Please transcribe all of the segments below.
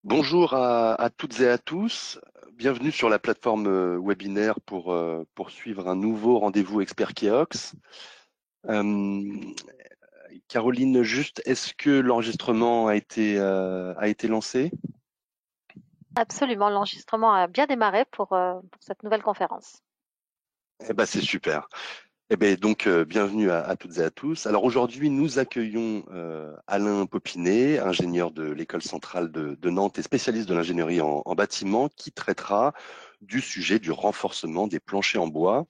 Bonjour à toutes et à tous. Bienvenue sur la plateforme webinaire pour poursuivre un nouveau rendez-vous Expert Kiox. Euh, Caroline, juste, est-ce que l'enregistrement a été lancé? Absolument, l'enregistrement a bien démarré pour cette nouvelle conférence. Eh ben, c'est super. Eh ben, donc, bienvenue à toutes et à tous. Alors aujourd'hui, nous accueillons Alain Popinet, ingénieur de l'École centrale de Nantes et spécialiste de l'ingénierie en bâtiment, qui traitera du sujet du renforcement des planchers en bois.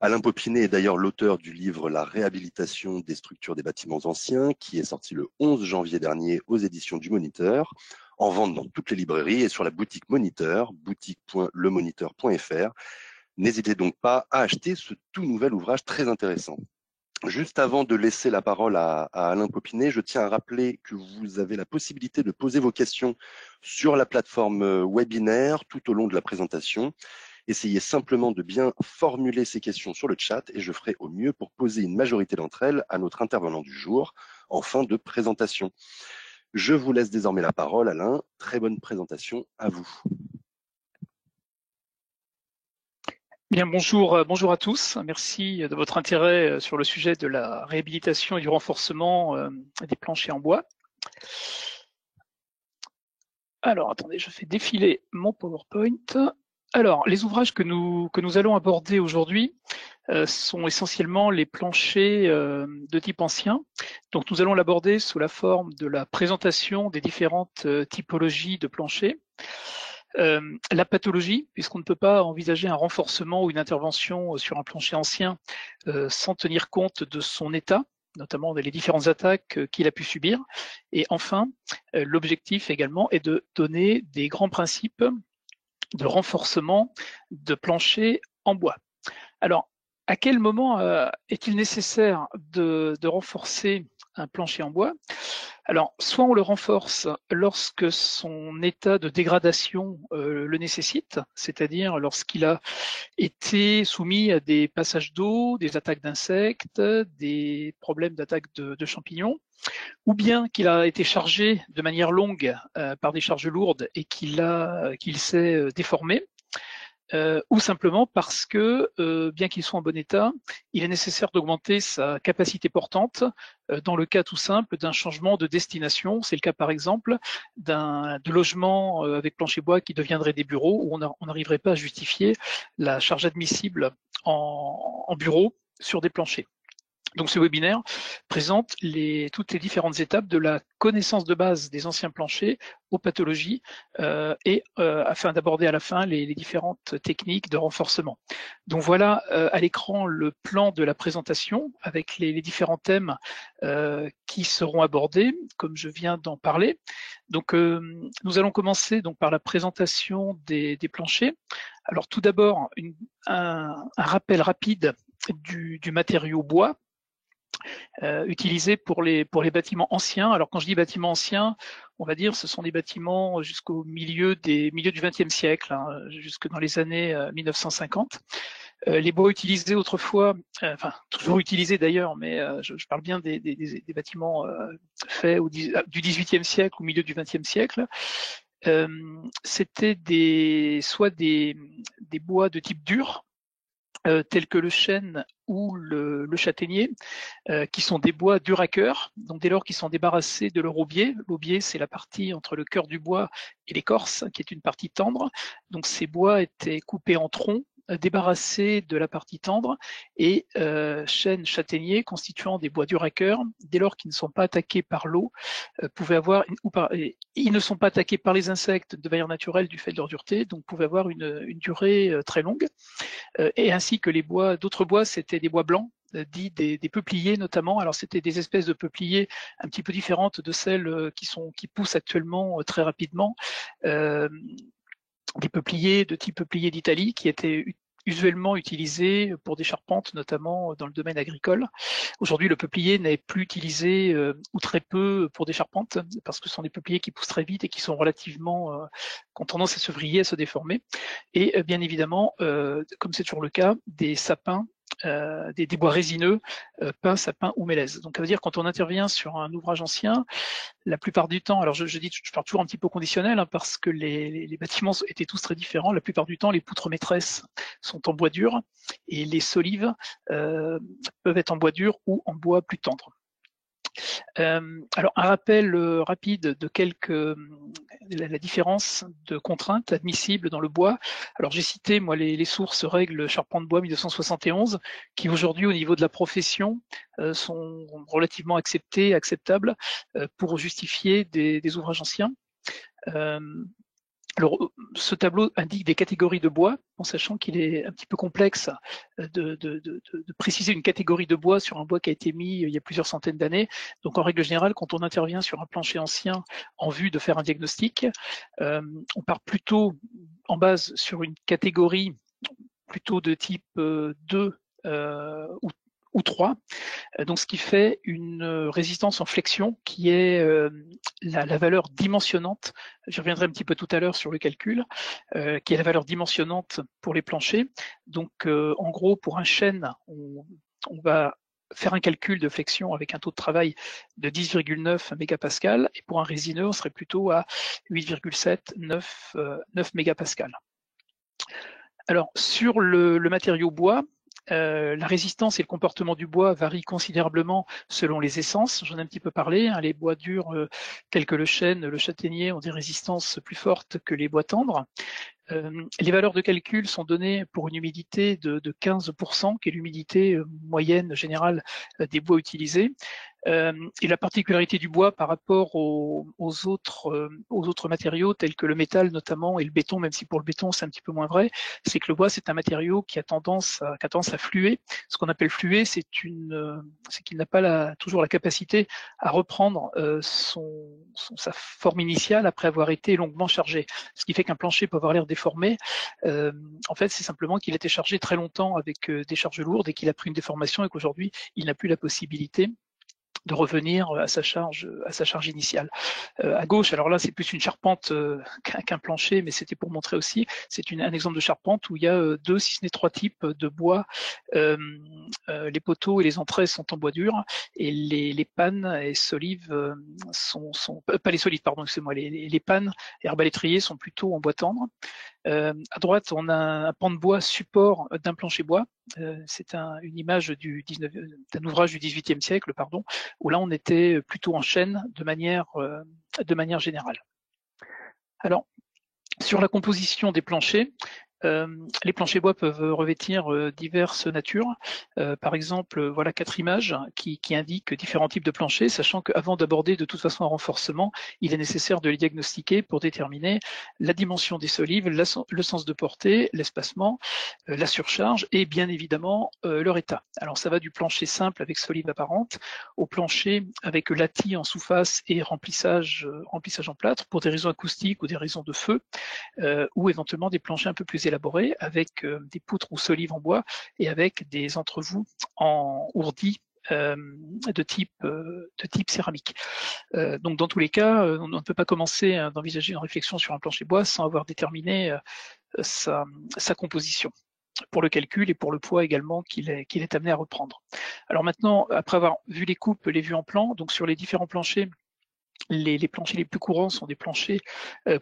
Alain Popinet est d'ailleurs l'auteur du livre La réhabilitation des structures des bâtiments anciens, qui est sorti le 11 janvier dernier aux éditions du Moniteur, en vente dans toutes les librairies et sur la boutique Moniteur, boutique.lemoniteur.fr. N'hésitez donc pas à acheter ce tout nouvel ouvrage très intéressant. Juste avant de laisser la parole à Alain Popinet, je tiens à rappeler que vous avez la possibilité de poser vos questions sur la plateforme webinaire tout au long de la présentation. Essayez simplement de bien formuler ces questions sur le chat et je ferai au mieux pour poser une majorité d'entre elles à notre intervenant du jour en fin de présentation. Je vous laisse désormais la parole, Alain. Très bonne présentation à vous. Bien, bonjour à tous. Merci de votre intérêt sur le sujet de la réhabilitation et du renforcement des planchers en bois. Alors, attendez, je fais défiler mon PowerPoint. Alors, les ouvrages que nous allons aborder aujourd'hui sont essentiellement les planchers de type ancien. Donc, nous allons l'aborder sous la forme de la présentation des différentes typologies de planchers. La pathologie, puisqu'on ne peut pas envisager un renforcement ou une intervention sur un plancher ancien sans tenir compte de son état, notamment les différentes attaques qu'il a pu subir. Et enfin, l'objectif également est de donner des grands principes de renforcement de plancher en bois. Alors, à quel moment est-il nécessaire de renforcer un plancher en bois? Alors, soit on le renforce lorsque son état de dégradation le nécessite, c'est-à-dire lorsqu'il a été soumis à des passages d'eau, des attaques d'insectes, des problèmes d'attaque de champignons, ou bien qu'il a été chargé de manière longue par des charges lourdes et qu'il s'est déformé. Ou simplement parce que, bien qu'il soit en bon état, il est nécessaire d'augmenter sa capacité portante dans le cas tout simple d'un changement de destination. C'est le cas par exemple de logement avec plancher bois qui deviendrait des bureaux où on n'arriverait pas à justifier la charge admissible en bureau sur des planchers. Donc ce webinaire présente toutes les différentes étapes de la connaissance de base des anciens planchers aux pathologies afin d'aborder à la fin les différentes techniques de renforcement. Donc voilà à l'écran le plan de la présentation avec les différents thèmes qui seront abordés, comme je viens d'en parler. Donc nous allons commencer donc par la présentation des planchers. Alors tout d'abord un rappel rapide du matériau bois utilisés pour les bâtiments anciens. Alors quand je dis bâtiments anciens, on va dire ce sont des bâtiments jusqu'au milieu du XXe siècle, hein, jusque dans les années 1950. Les bois utilisés autrefois, enfin toujours utilisés d'ailleurs, mais je parle bien des bâtiments faits du XVIIIe siècle ou milieu du XXe siècle. C'était soit des bois de type dur, tels que le chêne ou le châtaignier, qui sont des bois durs à cœur. Donc dès lors qu'ils sont débarrassés de leur aubier, l'aubier c'est la partie entre le cœur du bois et l'écorce, qui est une partie tendre. Donc ces bois étaient coupés en troncs, débarrassés de la partie tendre, et chêne, châtaignier constituant des bois durs à cœur, dès lors qu'ils ne sont pas attaqués par l'eau, pouvaient avoir ils ne sont pas attaqués par les insectes de manière naturelle du fait de leur dureté, donc pouvaient avoir une durée très longue. Et ainsi que les bois, d'autres bois, c'était des bois blancs, dits des peupliers notamment. Alors c'était des espèces de peupliers un petit peu différentes de celles qui poussent actuellement très rapidement. Des peupliers de type peuplier d'Italie qui étaient usuellement utilisés pour des charpentes, notamment dans le domaine agricole. Aujourd'hui, le peuplier n'est plus utilisé ou très peu pour des charpentes, parce que ce sont des peupliers qui poussent très vite et qui sont relativement, qui ont tendance à se vriller, à se déformer. Et bien évidemment, comme c'est toujours le cas, des sapins des bois résineux, pin, sapin ou mélèze. Donc ça veut dire quand on intervient sur un ouvrage ancien, la plupart du temps, alors je pars toujours un petit peu conditionnel, hein, parce que les bâtiments étaient tous très différents. La plupart du temps, les poutres maîtresses sont en bois dur et les solives peuvent être en bois dur ou en bois plus tendre. Alors un rappel rapide de la différence de contraintes admissibles dans le bois. Alors j'ai cité moi les sources règles Charpente-Bois 1971 qui aujourd'hui au niveau de la profession sont relativement acceptables pour justifier des ouvrages anciens. Alors, ce tableau indique des catégories de bois, en sachant qu'il est un petit peu complexe de préciser une catégorie de bois sur un bois qui a été mis il y a plusieurs centaines d'années. Donc, en règle générale, quand on intervient sur un plancher ancien en vue de faire un diagnostic, on part plutôt en base sur une catégorie plutôt de type 2 ou 3. Donc, ce qui fait une résistance en flexion qui est la valeur dimensionnante. Je reviendrai un petit peu tout à l'heure sur le calcul, qui est la valeur dimensionnante pour les planchers. Donc, en gros, pour un chêne, on va faire un calcul de flexion avec un taux de travail de 10,9 mégapascal, et pour un résineux, on serait plutôt à 8,7, 9 mégapascal. Alors, sur le matériau bois, la résistance et le comportement du bois varient considérablement selon les essences. J'en ai un petit peu parlé. Les bois durs tels que le chêne, le châtaignier ont des résistances plus fortes que les bois tendres. Les valeurs de calcul sont données pour une humidité de 15%, qui est l'humidité moyenne générale des bois utilisés. Et la particularité du bois par rapport aux autres matériaux tels que le métal notamment et le béton, même si pour le béton c'est un petit peu moins vrai, c'est que le bois c'est un matériau qui a tendance à fluer. Ce qu'on appelle fluer, c'est qu'il n'a pas toujours la capacité à reprendre sa forme initiale après avoir été longuement chargé. Ce qui fait qu'un plancher peut avoir l'air déformé. En fait, c'est simplement qu'il a été chargé très longtemps avec des charges lourdes et qu'il a pris une déformation et qu'aujourd'hui il n'a plus la possibilité de revenir à sa charge initiale. À gauche, alors là c'est plus une charpente qu'un plancher, mais c'était pour montrer aussi, c'est un exemple de charpente où il y a 2, si ce n'est 3 types de bois. Les poteaux et les entrées sont en bois dur et les pannes et solives pas les solives, pardon, excusez-moi, les pannes et arbalétriers sont plutôt en bois tendre. À droite, on a un pan de bois support d'un plancher bois. C'est une image d'un ouvrage du XVIIIe siècle, pardon, où là on était plutôt en chêne de manière générale. Alors, sur la composition des planchers, les planchers bois peuvent revêtir diverses natures. Par exemple, voilà 4 images qui indiquent différents types de planchers, sachant qu'avant d'aborder de toute façon un renforcement, il est nécessaire de les diagnostiquer pour déterminer la dimension des solives, le sens de portée, l'espacement, la surcharge et bien évidemment leur état. Alors ça va du plancher simple avec solive apparente au plancher avec latis en sous-face et remplissage en plâtre pour des raisons acoustiques ou des raisons de feu, ou éventuellement des planchers un peu plus élaborés avec des poutres ou solives en bois et avec des entrevous en ourdi de type céramique. Donc dans tous les cas, on ne peut pas commencer d'envisager une réflexion sur un plancher bois sans avoir déterminé sa composition pour le calcul et pour le poids également qu'il est amené à reprendre. Alors maintenant, après avoir vu les coupes, les vues en plan, donc sur les différents planchers, les planchers les plus courants sont des planchers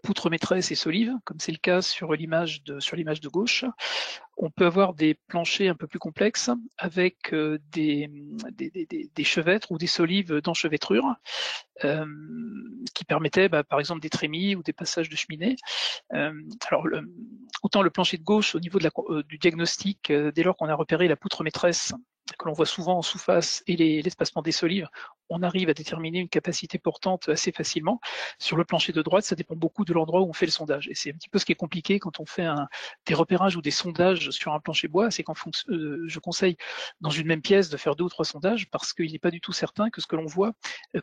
poutres maîtresses et solives, comme c'est le cas sur l'image de gauche. On peut avoir des planchers un peu plus complexes avec des chevêtres ou des solives d'enchevêtrure qui permettaient par exemple des trémies ou des passages de cheminée. Alors autant le plancher de gauche au niveau du diagnostic, dès lors qu'on a repéré la poutre maîtresse que l'on voit souvent en sous-face et l'espacement des solives, on arrive à déterminer une capacité portante assez facilement. Sur le plancher de droite, ça dépend beaucoup de l'endroit où on fait le sondage. Et c'est un petit peu ce qui est compliqué quand on fait des repérages ou des sondages sur un plancher bois, c'est je conseille dans une même pièce de faire 2 ou 3 sondages parce qu'il n'est pas du tout certain que ce que l'on voit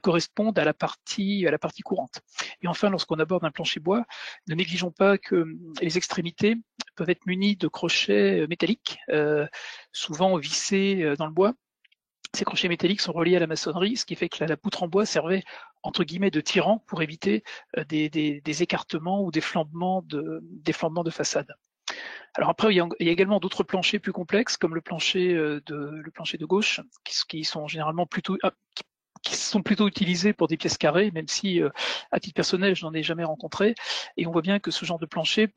corresponde à la partie courante. Et enfin, lorsqu'on aborde un plancher bois, ne négligeons pas que les extrémités peuvent être munies de crochets métalliques, souvent vissés dans le bois. Ces crochets métalliques sont reliés à la maçonnerie, ce qui fait que la poutre en bois servait entre guillemets de tirant pour éviter des écartements ou des flambements de façade. Alors après, il y a également d'autres planchers plus complexes, comme le plancher de gauche, qui sont généralement qui sont plutôt utilisés pour des pièces carrées, même si à titre personnel, je n'en ai jamais rencontré. Et on voit bien que ce genre de plancher,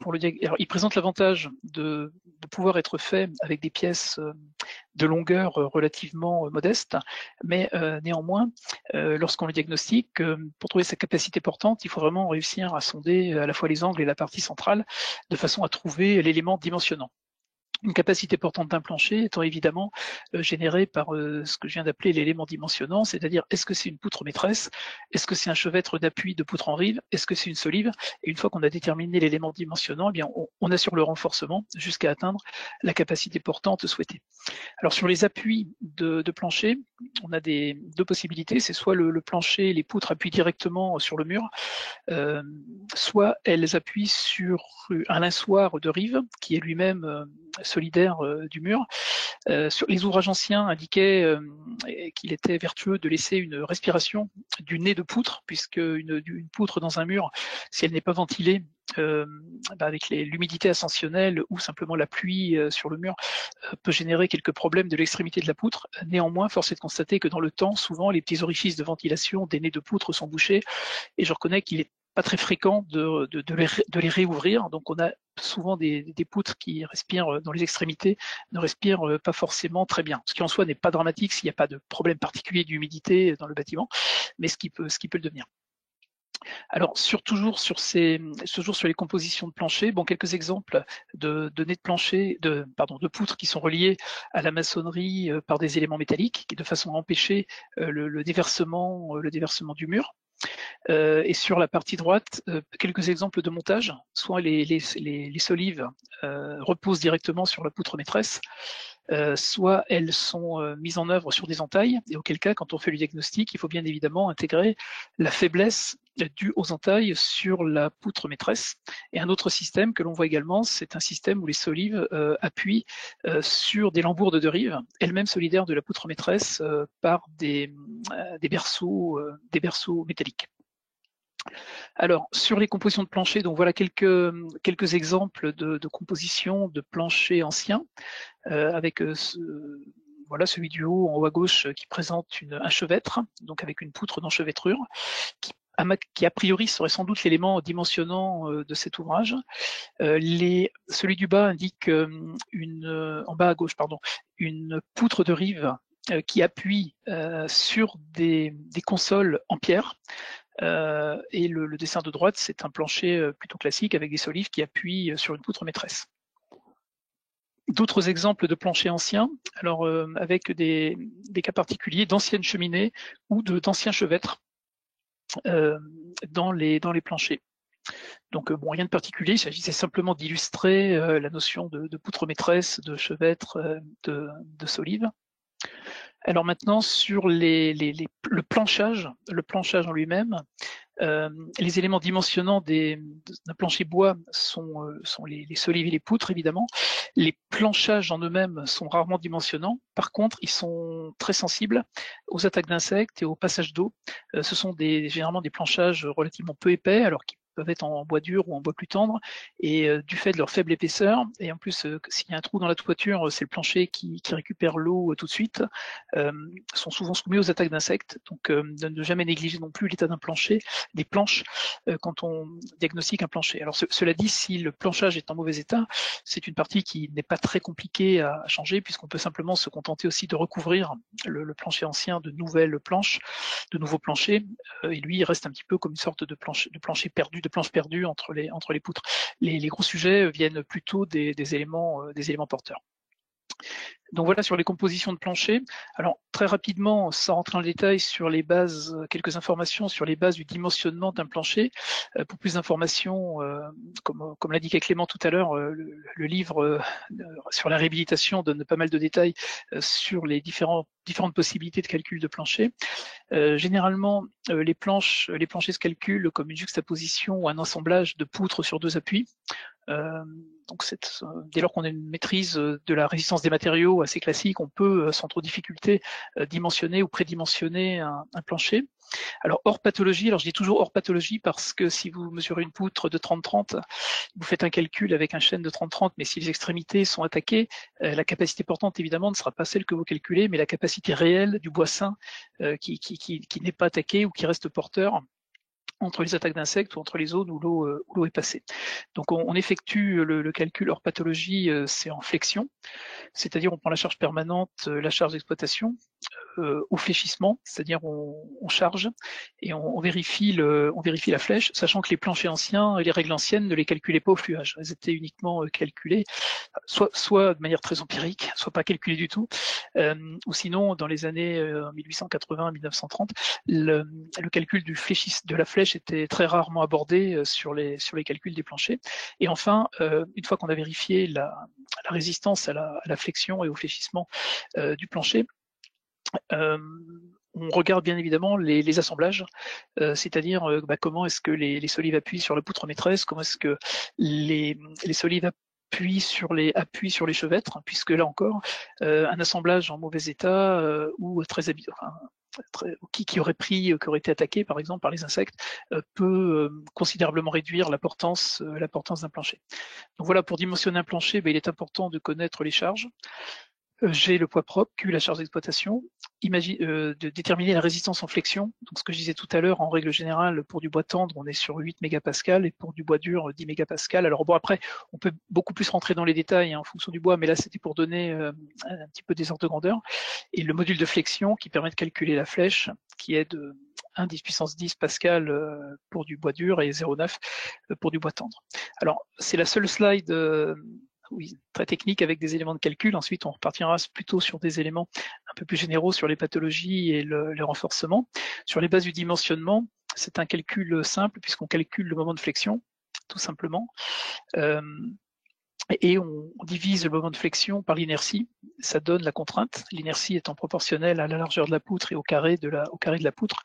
alors, il présente l'avantage de pouvoir être fait avec des pièces de longueur relativement modeste, mais néanmoins, lorsqu'on le diagnostique, pour trouver sa capacité portante, il faut vraiment réussir à sonder à la fois les angles et la partie centrale, de façon à trouver l'élément dimensionnant. Une capacité portante d'un plancher étant évidemment générée par ce que je viens d'appeler l'élément dimensionnant, c'est-à-dire est-ce que c'est une poutre maîtresse, est-ce que c'est un chevêtre d'appui de poutre en rive, est-ce que c'est une solive, et une fois qu'on a déterminé l'élément dimensionnant, eh bien on assure le renforcement jusqu'à atteindre la capacité portante souhaitée. Alors sur les appuis de plancher, on a deux possibilités, c'est soit le plancher, les poutres appuient directement sur le mur, soit elles appuient sur un linceoir de rive qui est lui-même solidaire du mur. Sur les ouvrages anciens indiquaient qu'il était vertueux de laisser une respiration du nez de poutre, puisque une poutre dans un mur, si elle n'est pas ventilée, avec l'humidité ascensionnelle ou simplement la pluie sur le mur, peut générer quelques problèmes de l'extrémité de la poutre. Néanmoins, force est de constater que dans le temps, souvent, les petits orifices de ventilation des nez de poutre sont bouchés, et je reconnais qu'il est pas très fréquent de les réouvrir. Donc on a souvent des poutres qui respirent dans les extrémités, ne respirent pas forcément très bien. Ce qui en soi n'est pas dramatique s'il n'y a pas de problème particulier d'humidité dans le bâtiment, mais ce qui peut le devenir. Alors toujours sur les compositions de plancher, bon, quelques exemples de nez de plancher, de poutres qui sont reliées à la maçonnerie par des éléments métalliques, de façon à empêcher le déversement du mur. Et sur la partie droite, quelques exemples de montage. Soit les solives reposent directement sur la poutre maîtresse, soit elles sont mises en œuvre sur des entailles, et auquel cas, quand on fait le diagnostic, il faut bien évidemment intégrer la faiblesse due aux entailles sur la poutre maîtresse. Et un autre système que l'on voit également, c'est un système où les solives appuient sur des lambourdes de rive, elles-mêmes solidaires de la poutre maîtresse, par des berceaux métalliques. Alors, sur les compositions de plancher, donc voilà quelques exemples de compositions de planchers anciens, avec voilà celui du haut, en haut à gauche, qui présente un chevêtre, donc avec une poutre d'enchevêtrure, qui a priori serait sans doute l'élément dimensionnant de cet ouvrage. Celui du bas indique en bas à gauche, une poutre de rive qui appuie sur des consoles en pierre. Et le dessin de droite, c'est un plancher plutôt classique avec des solives qui appuient sur une poutre maîtresse. D'autres exemples de planchers anciens, alors avec des cas particuliers d'anciennes cheminées ou d'anciens chevêtres dans les planchers. Donc bon, rien de particulier, il s'agissait simplement d'illustrer la notion de poutre maîtresse, de chevêtre, de solive. Alors maintenant, sur le planchage en lui-même, les éléments dimensionnants d'un plancher bois sont les solives et les poutres, évidemment. Les planchages en eux-mêmes sont rarement dimensionnants. Par contre, ils sont très sensibles aux attaques d'insectes et au passage d'eau. Ce sont généralement des planchages relativement peu épais, alors qu'ils peuvent être en bois dur ou en bois plus tendre, et du fait de leur faible épaisseur, et en plus s'il y a un trou dans la toiture, c'est le plancher qui récupère l'eau tout de suite, sont souvent soumis aux attaques d'insectes. Donc ne jamais négliger non plus l'état d'un plancher, des planches, quand on diagnostique un plancher. Alors cela dit, si le planchage est en mauvais état, c'est une partie qui n'est pas très compliquée à changer, puisqu'on peut simplement se contenter aussi de recouvrir le plancher ancien de nouvelles planches, de nouveaux planchers, et lui il reste un petit peu comme une sorte de planche perdue entre les poutres. Les gros sujets viennent plutôt des éléments porteurs. Donc voilà sur les compositions de plancher. Alors très rapidement, sans rentrer dans le détail, sur les bases, quelques informations sur les bases du dimensionnement d'un plancher. Pour plus d'informations, comme l'indiquait Clément tout à l'heure, le livre sur la réhabilitation donne pas mal de détails sur les différentes possibilités de calcul de plancher. Généralement, les planchers se calculent comme une juxtaposition ou un assemblage de poutres sur deux appuis. Donc dès lors qu'on a une maîtrise de la résistance des matériaux assez classique, on peut sans trop de difficulté dimensionner ou prédimensionner un plancher. Alors hors pathologie, alors je dis toujours hors pathologie parce que si vous mesurez une poutre de 30-30, vous faites un calcul avec un chêne de 30-30, mais si les extrémités sont attaquées, la capacité portante évidemment ne sera pas celle que vous calculez, mais la capacité réelle du bois sain qui n'est pas attaqué ou qui reste porteur entre les attaques d'insectes ou entre les zones où l'eau est passée. Donc on effectue le calcul hors pathologie, c'est en flexion, c'est-à-dire on prend la charge permanente, la charge d'exploitation, au fléchissement, c'est-à-dire on charge et on vérifie la flèche, sachant que les planchers anciens et les règles anciennes ne les calculaient pas au fluage. Elles étaient uniquement calculées, soit de manière très empirique, soit pas calculées du tout, ou sinon dans les années 1880-1930, le calcul de la flèche était très rarement abordé sur les calculs des planchers. Et enfin, une fois qu'on a vérifié la résistance à la flexion et au fléchissement du plancher, on regarde bien évidemment les assemblages, c'est-à-dire comment est-ce que les solives appuient sur la poutre maîtresse, comment est-ce que les solives appuient sur les chevêtres, puisque là encore, un assemblage en mauvais état ou très abîmé, qui aurait été attaqué par exemple par les insectes, peut considérablement réduire la portance d'un plancher. Donc voilà, pour dimensionner un plancher, il est important de connaître les charges. J'ai le poids propre, Q la charge d'exploitation, de déterminer la résistance en flexion. Donc ce que je disais tout à l'heure, en règle générale, pour du bois tendre, on est sur 8 mégapascales et pour du bois dur, 10 mégapascales. Alors bon, après, on peut beaucoup plus rentrer dans les détails en fonction du bois, mais là c'était pour donner un petit peu des ordres de grandeur. Et le module de flexion qui permet de calculer la flèche, qui est de 1 10 puissance 10 pascal pour du bois dur et 0,9 pour du bois tendre. Alors c'est la seule slide oui, très technique avec des éléments de calcul. Ensuite, on repartira plutôt sur des éléments un peu plus généraux sur les pathologies et le renforcement. Sur les bases du dimensionnement, c'est un calcul simple puisqu'on calcule le moment de flexion, tout simplement. Et on divise le moment de flexion par l'inertie, ça donne la contrainte, l'inertie étant proportionnelle à la largeur de la poutre et au carré de la poutre.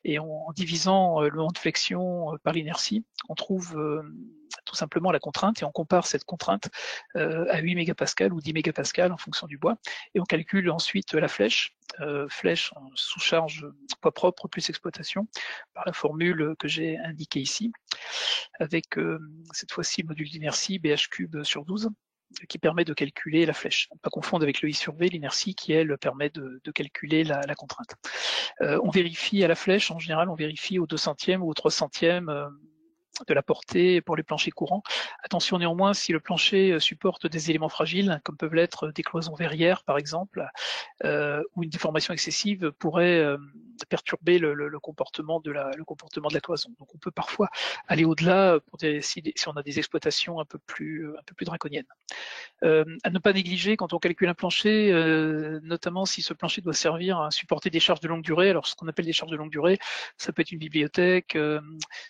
Et en divisant le moment de flexion par l'inertie, on trouve tout simplement la contrainte et on compare cette contrainte à 8 mégapascales ou 10 mégapascales en fonction du bois. Et on calcule ensuite la flèche en sous-charge poids propre plus exploitation par la formule que j'ai indiquée ici, avec cette fois-ci le module d'inertie BH cube sur 12 qui permet de calculer la flèche. Pas confondre avec le I sur V, l'inertie qui, elle, permet de calculer la contrainte. On vérifie à la flèche, en général, on vérifie au 200e ou au 300e de la portée pour les planchers courants. Attention néanmoins, si le plancher supporte des éléments fragiles, comme peuvent l'être des cloisons verrières par exemple, ou une déformation excessive pourrait perturber le comportement de la cloison. Donc on peut parfois aller au-delà si on a des exploitations un peu plus draconiennes. À ne pas négliger quand on calcule un plancher, notamment si ce plancher doit servir à supporter des charges de longue durée. Alors ce qu'on appelle des charges de longue durée, ça peut être une bibliothèque,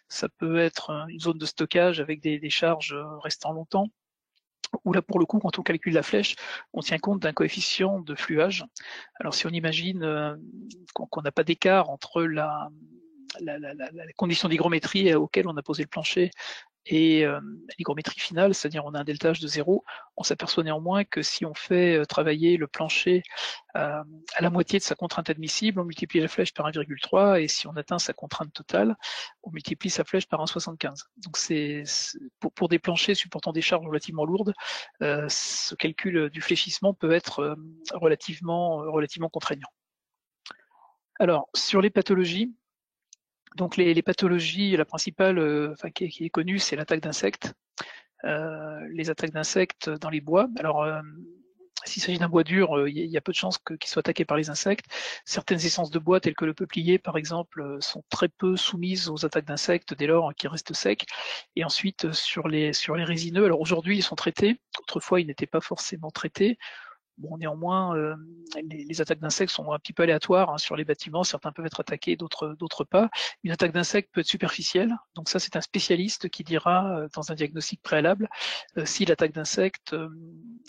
ça peut être une zone de stockage avec des charges restant longtemps. Ou là, pour le coup, quand on calcule la flèche, on tient compte d'un coefficient de fluage. Alors si on imagine qu'on n'a pas d'écart entre la condition d'hygrométrie auquel on a posé le plancher et l'hygrométrie finale, c'est-à-dire on a un deltage de 0, on s'aperçoit néanmoins que si on fait travailler le plancher à la moitié de sa contrainte admissible, on multiplie la flèche par 1,3 et si on atteint sa contrainte totale, on multiplie sa flèche par 1,75. Donc c'est pour des planchers supportant des charges relativement lourdes, ce calcul du fléchissement peut être relativement contraignant. Alors sur les pathologies, donc les pathologies, la principale qui est connue, c'est l'attaque d'insectes. Les attaques d'insectes dans les bois. Alors, s'il s'agit d'un bois dur, il y a peu de chances qu'il soit attaqué par les insectes. Certaines essences de bois, telles que le peuplier, par exemple, sont très peu soumises aux attaques d'insectes dès lors qu'ils restent secs. Et ensuite, sur les résineux, alors aujourd'hui, ils sont traités. Autrefois, ils n'étaient pas forcément traités. Bon, néanmoins, les attaques d'insectes sont un petit peu aléatoires sur les bâtiments. Certains peuvent être attaqués, d'autres pas. Une attaque d'insectes peut être superficielle. Donc ça, c'est un spécialiste qui dira dans un diagnostic préalable si l'attaque d'insectes,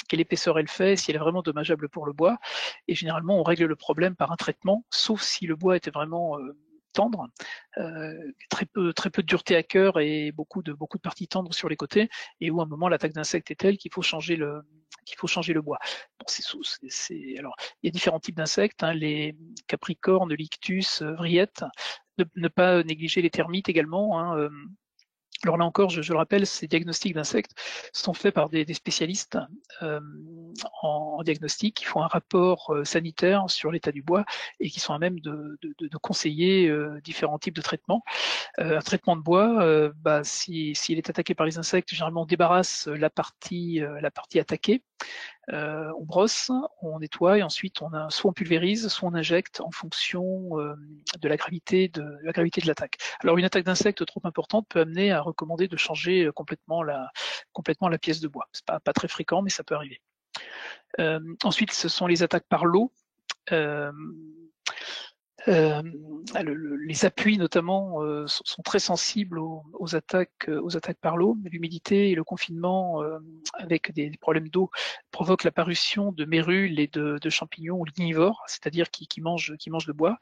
quelle épaisseur elle fait, si elle est vraiment dommageable pour le bois. Et généralement, on règle le problème par un traitement, sauf si le bois était vraiment tendre, très peu de dureté à cœur et beaucoup de parties tendres sur les côtés, et où à un moment l'attaque d'insectes est telle qu'il faut changer le bois. Bon, alors il y a différents types d'insectes, hein, les capricornes, lictus, vrillettes. Ne pas négliger les termites également, hein. Alors là encore, je le rappelle, ces diagnostics d'insectes sont faits par des spécialistes en diagnostic qui font un rapport sanitaire sur l'état du bois et qui sont à même de conseiller différents types de traitements. Un traitement de bois, s'il est attaqué par les insectes, généralement on débarrasse la partie attaquée. On brosse, on nettoie et ensuite soit on pulvérise, soit on injecte en fonction de la gravité de l'attaque. Alors une attaque d'insecte trop importante peut amener à recommander de changer complètement la pièce de bois. C'est pas très fréquent, mais ça peut arriver. Ensuite, ce sont les attaques par l'eau. Les appuis notamment sont très sensibles aux attaques par l'eau. L'humidité et le confinement avec des problèmes d'eau provoquent l'apparition de mérules et de champignons lignivores, c'est-à-dire qui mangent le bois.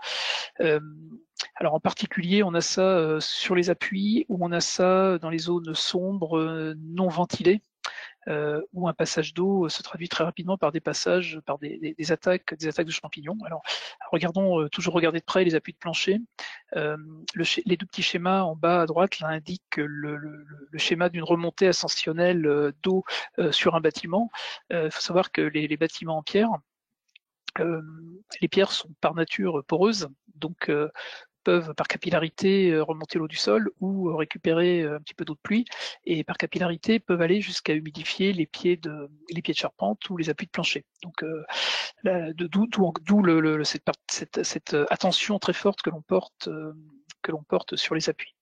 Alors en particulier, on a ça sur les appuis, ou on a ça dans les zones sombres, non ventilées, où un passage d'eau se traduit très rapidement par des passages, par des attaques de champignons. Alors, toujours regarder de près les appuis de plancher. Les deux petits schémas en bas à droite là, indiquent le schéma d'une remontée ascensionnelle d'eau sur un bâtiment. Il faut savoir que les bâtiments en pierre, les pierres sont par nature poreuses, donc peuvent par capillarité remonter l'eau du sol ou récupérer un petit peu d'eau de pluie, et par capillarité peuvent aller jusqu'à humidifier les pieds de charpente ou les appuis de plancher. Donc d'où cette attention très forte que l'on porte sur les appuis.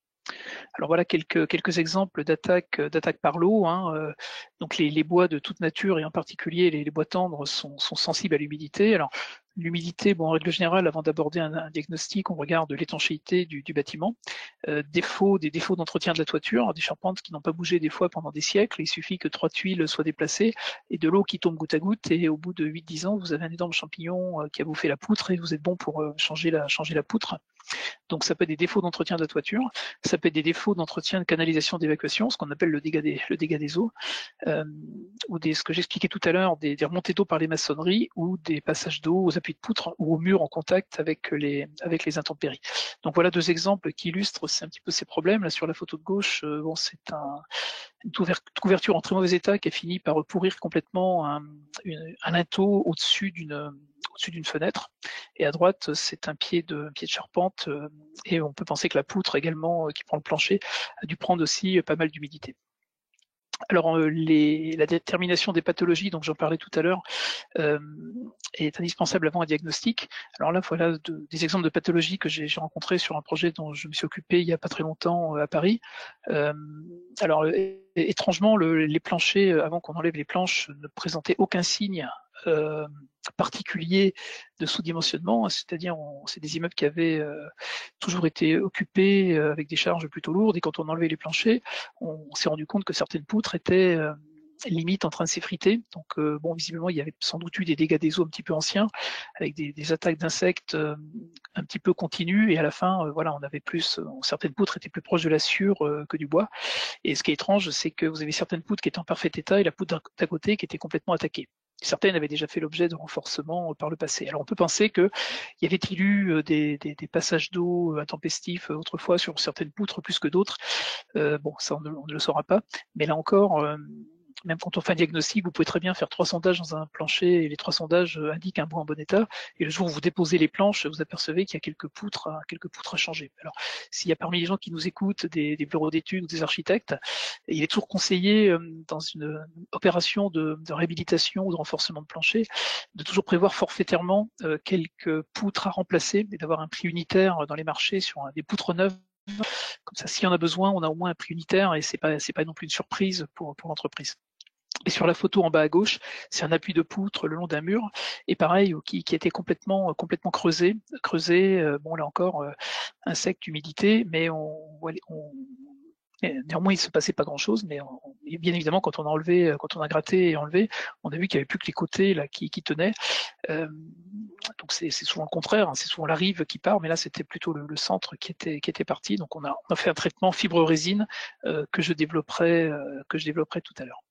Alors voilà quelques exemples d'attaques par l'eau, hein. Donc les bois de toute nature et en particulier les bois tendres sont sensibles à l'humidité. Alors l'humidité, en règle générale, avant d'aborder un diagnostic, on regarde l'étanchéité du bâtiment, des défauts d'entretien de la toiture, des charpentes qui n'ont pas bougé des fois pendant des siècles. Il suffit que 3 tuiles soient déplacées et de l'eau qui tombe goutte à goutte, et au bout de 8-10 ans, vous avez un énorme champignon qui a bouffé la poutre et vous êtes bon pour changer la poutre. Donc ça peut être des défauts d'entretien de la toiture, ça peut être des défauts d'entretien de canalisation d'évacuation, ce qu'on appelle le dégât des eaux, ou ce que j'expliquais tout à l'heure, des remontées d'eau par les maçonneries, ou des passages d'eau aux appuis de poutre ou aux murs en contact avec les intempéries. Donc voilà 2 exemples qui illustrent un petit peu ces problèmes. Là sur la photo de gauche, c'est une couverture en très mauvais état qui a fini par pourrir complètement un linteau au-dessus d'une fenêtre, et à droite c'est un pied de charpente, et on peut penser que la poutre également qui prend le plancher a dû prendre aussi pas mal d'humidité. Alors la détermination des pathologies, donc j'en parlais tout à l'heure, est indispensable avant un diagnostic. Alors là, voilà des exemples de pathologies que j'ai rencontrées sur un projet dont je me suis occupé il n'y a pas très longtemps à Paris. Alors étrangement, les planchers, avant qu'on enlève les planches, ne présentaient aucun signe particulier de sous-dimensionnement, c'est-à-dire c'est des immeubles qui avaient toujours été occupés avec des charges plutôt lourdes, et quand on enlevait les planchers, on s'est rendu compte que certaines poutres étaient limite en train de s'effriter. Donc visiblement il y avait sans doute eu des dégâts des eaux un petit peu anciens, avec des attaques d'insectes un petit peu continues, et à la fin on avait certaines poutres étaient plus proches de la sciure que du bois. Et ce qui est étrange, c'est que vous avez certaines poutres qui étaient en parfait état et la poutre d'à côté qui était complètement attaquée. Certaines avaient déjà fait l'objet de renforcement par le passé. Alors on peut penser qu'il y avait-il eu des passages d'eau intempestifs autrefois sur certaines poutres plus que d'autres. Ça on ne le saura pas. Mais là encore, même quand on fait un diagnostic, vous pouvez très bien faire 3 sondages dans un plancher, et les 3 sondages indiquent un bois en bon état. Et le jour où vous déposez les planches, vous apercevez qu'il y a quelques poutres à changer. Alors, s'il y a parmi les gens qui nous écoutent des bureaux d'études ou des architectes, il est toujours conseillé dans une opération de réhabilitation ou de renforcement de plancher, de toujours prévoir forfaitairement quelques poutres à remplacer, et d'avoir un prix unitaire dans les marchés sur des poutres neuves. Comme ça, s'il y en a besoin, on a au moins un prix unitaire, et c'est pas non plus une surprise pour l'entreprise. Et sur la photo en bas à gauche, c'est un appui de poutre le long d'un mur, et pareil, qui a été complètement creusé. Là encore, insectes, humidité, mais néanmoins il se passait pas grand-chose, mais et bien évidemment, quand on a gratté et enlevé, on a vu qu'il n'y avait plus que les côtés là qui tenaient. Donc c'est souvent le contraire, hein, c'est souvent la rive qui part, mais là c'était plutôt le centre qui était parti. Donc on a fait un traitement fibre-résine que je développerai tout à l'heure.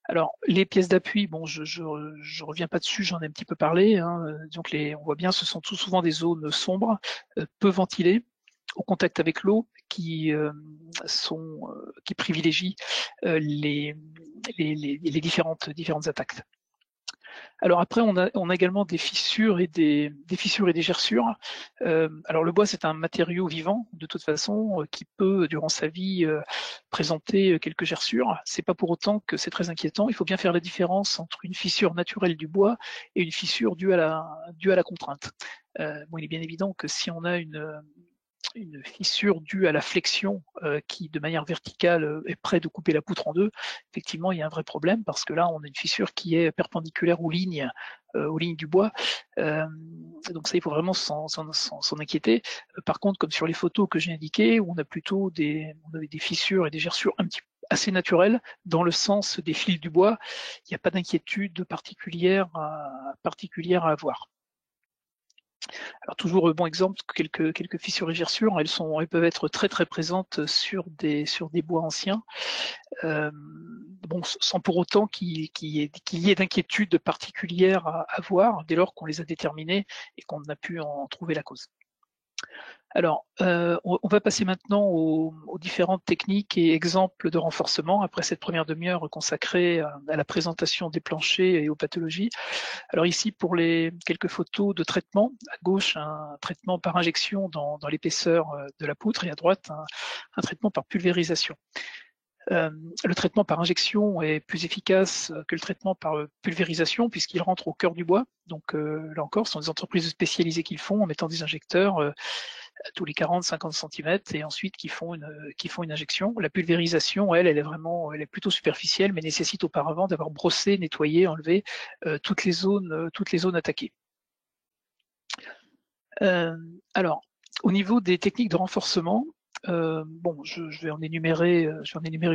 Alors les pièces d'appui, bon, je reviens pas dessus, j'en ai un petit peu parlé. Hein, donc on voit bien, ce sont tout souvent des zones sombres, peu ventilées, au contact avec l'eau, qui privilégient les différentes attaques. Alors après, on a également des fissures et des gerçures. Alors le bois, c'est un matériau vivant, de toute façon, qui peut, durant sa vie, présenter quelques gerçures. C'est pas pour autant que c'est très inquiétant. Il faut bien faire la différence entre une fissure naturelle du bois et une fissure due à la contrainte. Bon, il est bien évident que si on a une fissure due à la flexion qui, de manière verticale, est près de couper la poutre en deux, effectivement, il y a un vrai problème parce que là, on a une fissure qui est perpendiculaire aux lignes du bois. Donc ça, il faut vraiment s'en inquiéter. Par contre, comme sur les photos que j'ai indiquées, où on a plutôt des fissures et des gerçures assez naturelles dans le sens des fils du bois, il n'y a pas d'inquiétude particulière à avoir. Alors toujours bon exemple, quelques fissures et gerçures, elles peuvent être très très présentes sur des bois anciens, bon, sans pour autant qu'il y ait d'inquiétude particulière à avoir dès lors qu'on les a déterminées et qu'on a pu en trouver la cause. Alors, on va passer maintenant aux différentes techniques et exemples de renforcement après cette première demi-heure consacrée à la présentation des planchers et aux pathologies. Alors ici, pour les quelques photos de traitement, à gauche, un traitement par injection dans l'épaisseur de la poutre et à droite, un traitement par pulvérisation. Le traitement par injection est plus efficace que le traitement par pulvérisation puisqu'il rentre au cœur du bois. Donc là encore, ce sont des entreprises spécialisées qui le font en mettant des injecteurs tous les 40-50 cm et ensuite qui font une injection. La pulvérisation, elle est plutôt superficielle, mais nécessite auparavant d'avoir brossé, nettoyé, enlevé toutes les zones attaquées. Alors, au niveau des techniques de renforcement, bon, je vais en énumérer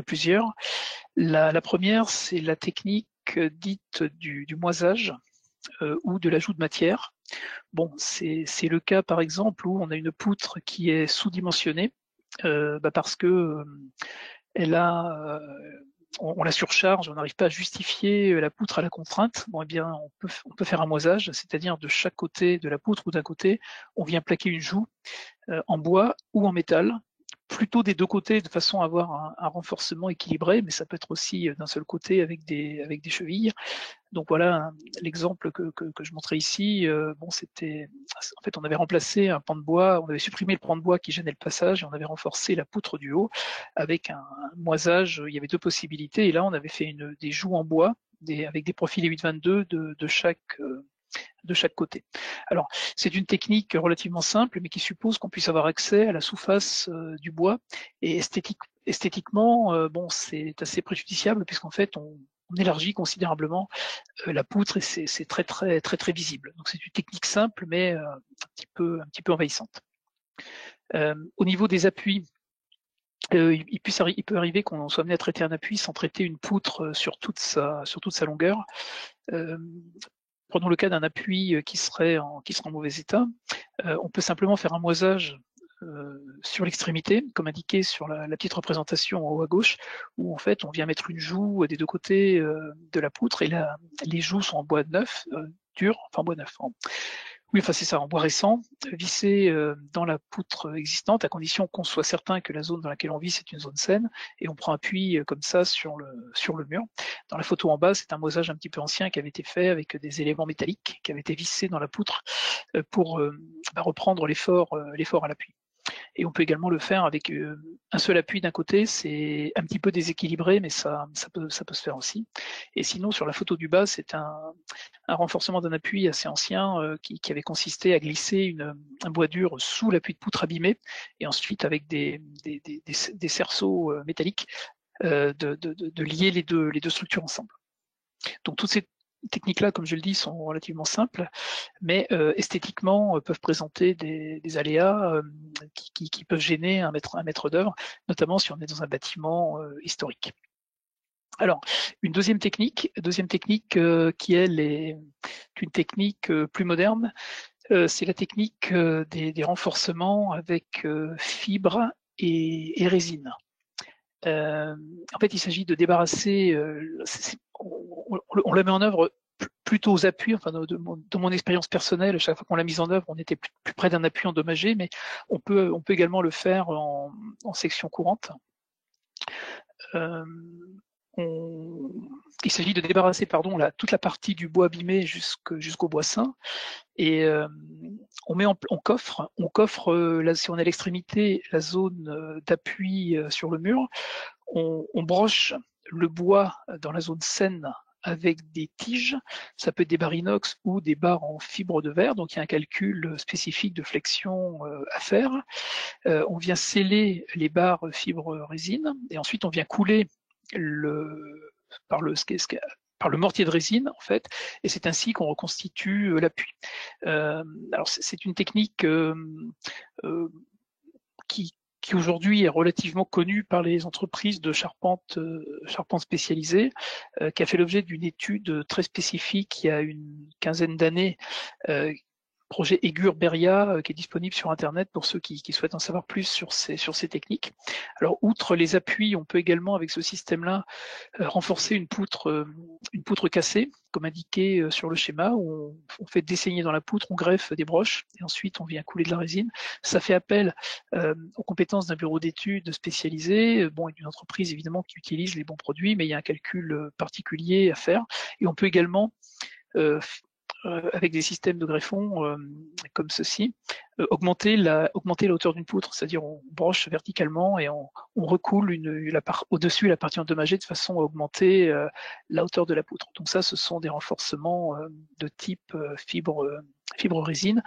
plusieurs. La première, c'est la technique dite du moisage ou de l'ajout de matière. Bon, c'est le cas par exemple où on a une poutre qui est sous-dimensionnée parce que on la surcharge, on n'arrive pas à justifier la poutre à la contrainte. Bon, eh bien, on peut faire un moisage, c'est-à-dire de chaque côté de la poutre ou d'un côté, on vient plaquer une joue en bois ou en métal, plutôt des deux côtés de façon à avoir un renforcement équilibré, mais ça peut être aussi d'un seul côté avec des chevilles. Donc voilà l'exemple que je montrais ici. Bon, en fait, on avait remplacé un pan de bois, on avait supprimé le pan de bois qui gênait le passage et on avait renforcé la poutre du haut avec un moisage. Il y avait deux possibilités et là on avait fait des joues en bois avec des profils 8-22 de chaque côté. Alors, c'est une technique relativement simple, mais qui suppose qu'on puisse avoir accès à la sous-face du bois. Et esthétiquement, bon, c'est assez préjudiciable puisqu'en fait, on élargit considérablement la poutre et c'est très très très très visible. Donc c'est une technique simple, mais un petit peu envahissante. Au niveau des appuis, il peut arriver qu'on soit amené à traiter un appui sans traiter une poutre sur toute sa longueur. Prenons le cas d'un appui qui serait en mauvais état. On peut simplement faire un moisage sur l'extrémité, comme indiqué sur la petite représentation en haut à gauche, où en fait on vient mettre une joue des deux côtés de la poutre et les joues sont en bois neuf, dur, enfin bois neuf. Oui, enfin c'est ça, en bois récent, vissé dans la poutre existante, à condition qu'on soit certain que la zone dans laquelle on visse est une zone saine, et on prend appui comme ça sur le mur. Dans la photo en bas, c'est un moisage un petit peu ancien qui avait été fait avec des éléments métalliques qui avaient été vissés dans la poutre pour reprendre l'effort à l'appui. Et on peut également le faire avec un seul appui d'un côté, c'est un petit peu déséquilibré, mais ça peut se faire aussi. Et sinon, sur la photo du bas, c'est un renforcement d'un appui assez ancien qui avait consisté à glisser un bois dur sous l'appui de poutre abîmé, et ensuite avec des cerceaux métalliques de lier les deux structures ensemble. Donc toutes ces techniques-là, comme je le dis, sont relativement simples, mais esthétiquement peuvent présenter des aléas qui peuvent gêner un maître d'œuvre, notamment si on est dans un bâtiment historique. Alors, une deuxième technique qui elle est une technique plus moderne, c'est la technique des renforcements avec fibres et résine. En fait, il s'agit de débarrasser, on la met en œuvre plutôt aux appuis, enfin de mon expérience personnelle, à chaque fois qu'on l'a mise en œuvre, on était plus près d'un appui endommagé, mais on peut également le faire en section courante. Il s'agit de débarrasser toute la partie du bois abîmé jusqu'au bois sain, et on coffre là, si on est à l'extrémité, la zone d'appui sur le mur, on broche le bois dans la zone saine avec des tiges, ça peut être des barres inox ou des barres en fibre de verre, donc il y a un calcul spécifique de flexion à faire. On vient sceller les barres fibre résine, et ensuite on vient couler par le mortier de résine, en fait, et c'est ainsi qu'on reconstitue l'appui. Alors c'est une technique qui aujourd'hui est relativement connue par les entreprises de charpente spécialisées, qui a fait l'objet d'une étude très spécifique il y a une quinzaine d'années, projet Egur-Beria, qui est disponible sur Internet pour ceux qui souhaitent en savoir plus sur ces techniques. Alors, outre les appuis, on peut également, avec ce système-là, renforcer une poutre cassée, comme indiqué sur le schéma, où on fait dessaigner dans la poutre, on greffe des broches, et ensuite on vient couler de la résine. Ça fait appel aux compétences d'un bureau d'études spécialisé, et d'une entreprise évidemment qui utilise les bons produits, mais il y a un calcul particulier à faire. Et on peut également avec des systèmes de greffons comme ceci, augmenter la hauteur d'une poutre, c'est-à-dire on broche verticalement et on recoule au-dessus la partie endommagée de façon à augmenter la hauteur de la poutre. Donc ça, ce sont des renforcements de type fibre résine.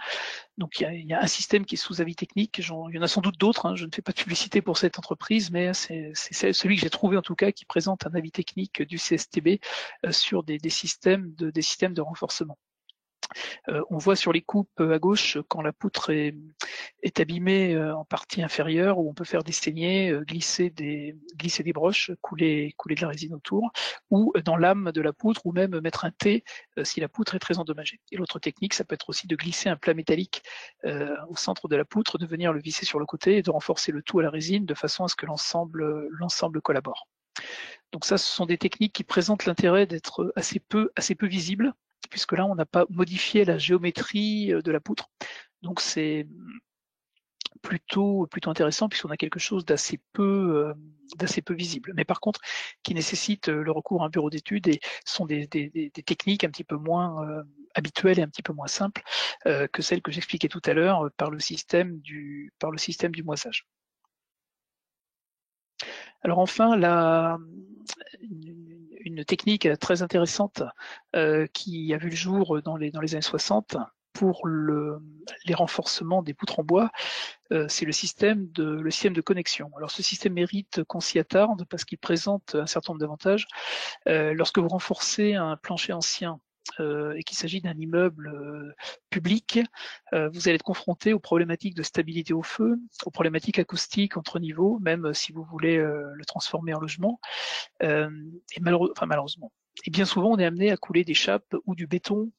Donc il y a un système qui est sous avis technique, il y en a sans doute d'autres, hein, je ne fais pas de publicité pour cette entreprise, mais c'est celui que j'ai trouvé en tout cas qui présente un avis technique du CSTB sur des systèmes de renforcement. On voit sur les coupes à gauche quand la poutre est abîmée en partie inférieure, où on peut faire des saignées, glisser des broches, couler de la résine autour, ou dans l'âme de la poutre, ou même mettre un T si la poutre est très endommagée. Et l'autre technique, ça peut être aussi de glisser un plat métallique au centre de la poutre, de venir le visser sur le côté et de renforcer le tout à la résine de façon à ce que l'ensemble collabore. Donc ça, ce sont des techniques qui présentent l'intérêt d'être assez peu visibles, puisque là, on n'a pas modifié la géométrie de la poutre. Donc c'est plutôt intéressant, puisqu'on a quelque chose d'assez peu visible. Mais par contre, qui nécessite le recours à un bureau d'études, et sont des techniques un petit peu moins habituelles et un petit peu moins simples que celles que j'expliquais tout à l'heure par le système du moisage. Alors enfin, une technique très intéressante qui a vu le jour dans les années 60 pour les renforcements des poutres en bois, c'est le système de connexion. Alors ce système mérite qu'on s'y attarde parce qu'il présente un certain nombre d'avantages. Lorsque vous renforcez un plancher ancien et qu'il s'agit d'un immeuble public, vous allez être confronté aux problématiques de stabilité au feu, aux problématiques acoustiques entre niveaux, même si vous voulez le transformer en logement. Et malheureusement. Et bien souvent, on est amené à couler des chapes ou du béton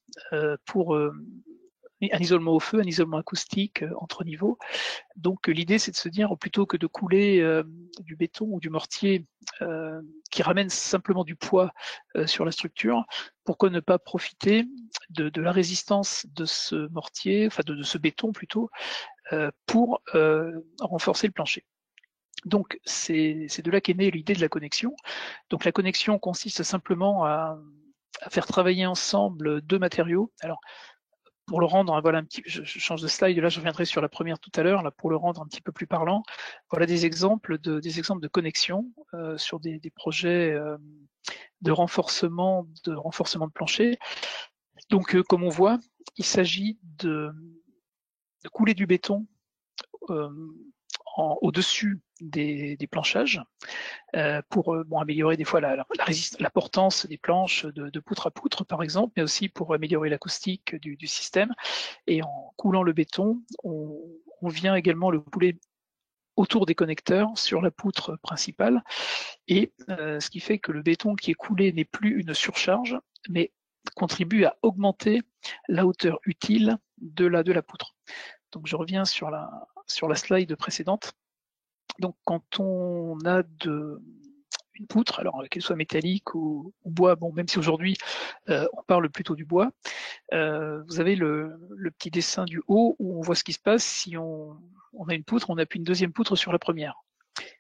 pour un isolement au feu, un isolement acoustique entre niveaux. Donc l'idée, c'est de se dire, plutôt que de couler du béton ou du mortier qui ramène simplement du poids sur la structure, pourquoi ne pas profiter de la résistance de ce mortier, enfin de ce béton plutôt, pour renforcer le plancher. Donc c'est de là qu'est née l'idée de la connexion. Donc la connexion consiste simplement à faire travailler ensemble deux matériaux. Alors pour le rendre, voilà je change de slide, là je reviendrai sur la première tout à l'heure, là pour le rendre un petit peu plus parlant. Voilà des exemples de connexion sur des projets de renforcement de plancher. Donc comme on voit, il s'agit de couler du béton au-dessus des planchages pour améliorer des fois la portance des planches de poutre à poutre par exemple, mais aussi pour améliorer l'acoustique du système. Et en coulant le béton, on vient également le couler autour des connecteurs sur la poutre principale, et ce qui fait que le béton qui est coulé n'est plus une surcharge, mais contribue à augmenter la hauteur utile de la poutre. Donc je reviens sur la slide précédente. Donc quand on a une poutre, alors qu'elle soit métallique ou bois, bon, même si aujourd'hui on parle plutôt du bois, vous avez le petit dessin du haut où on voit ce qui se passe si on a une poutre, on appuie une deuxième poutre sur la première.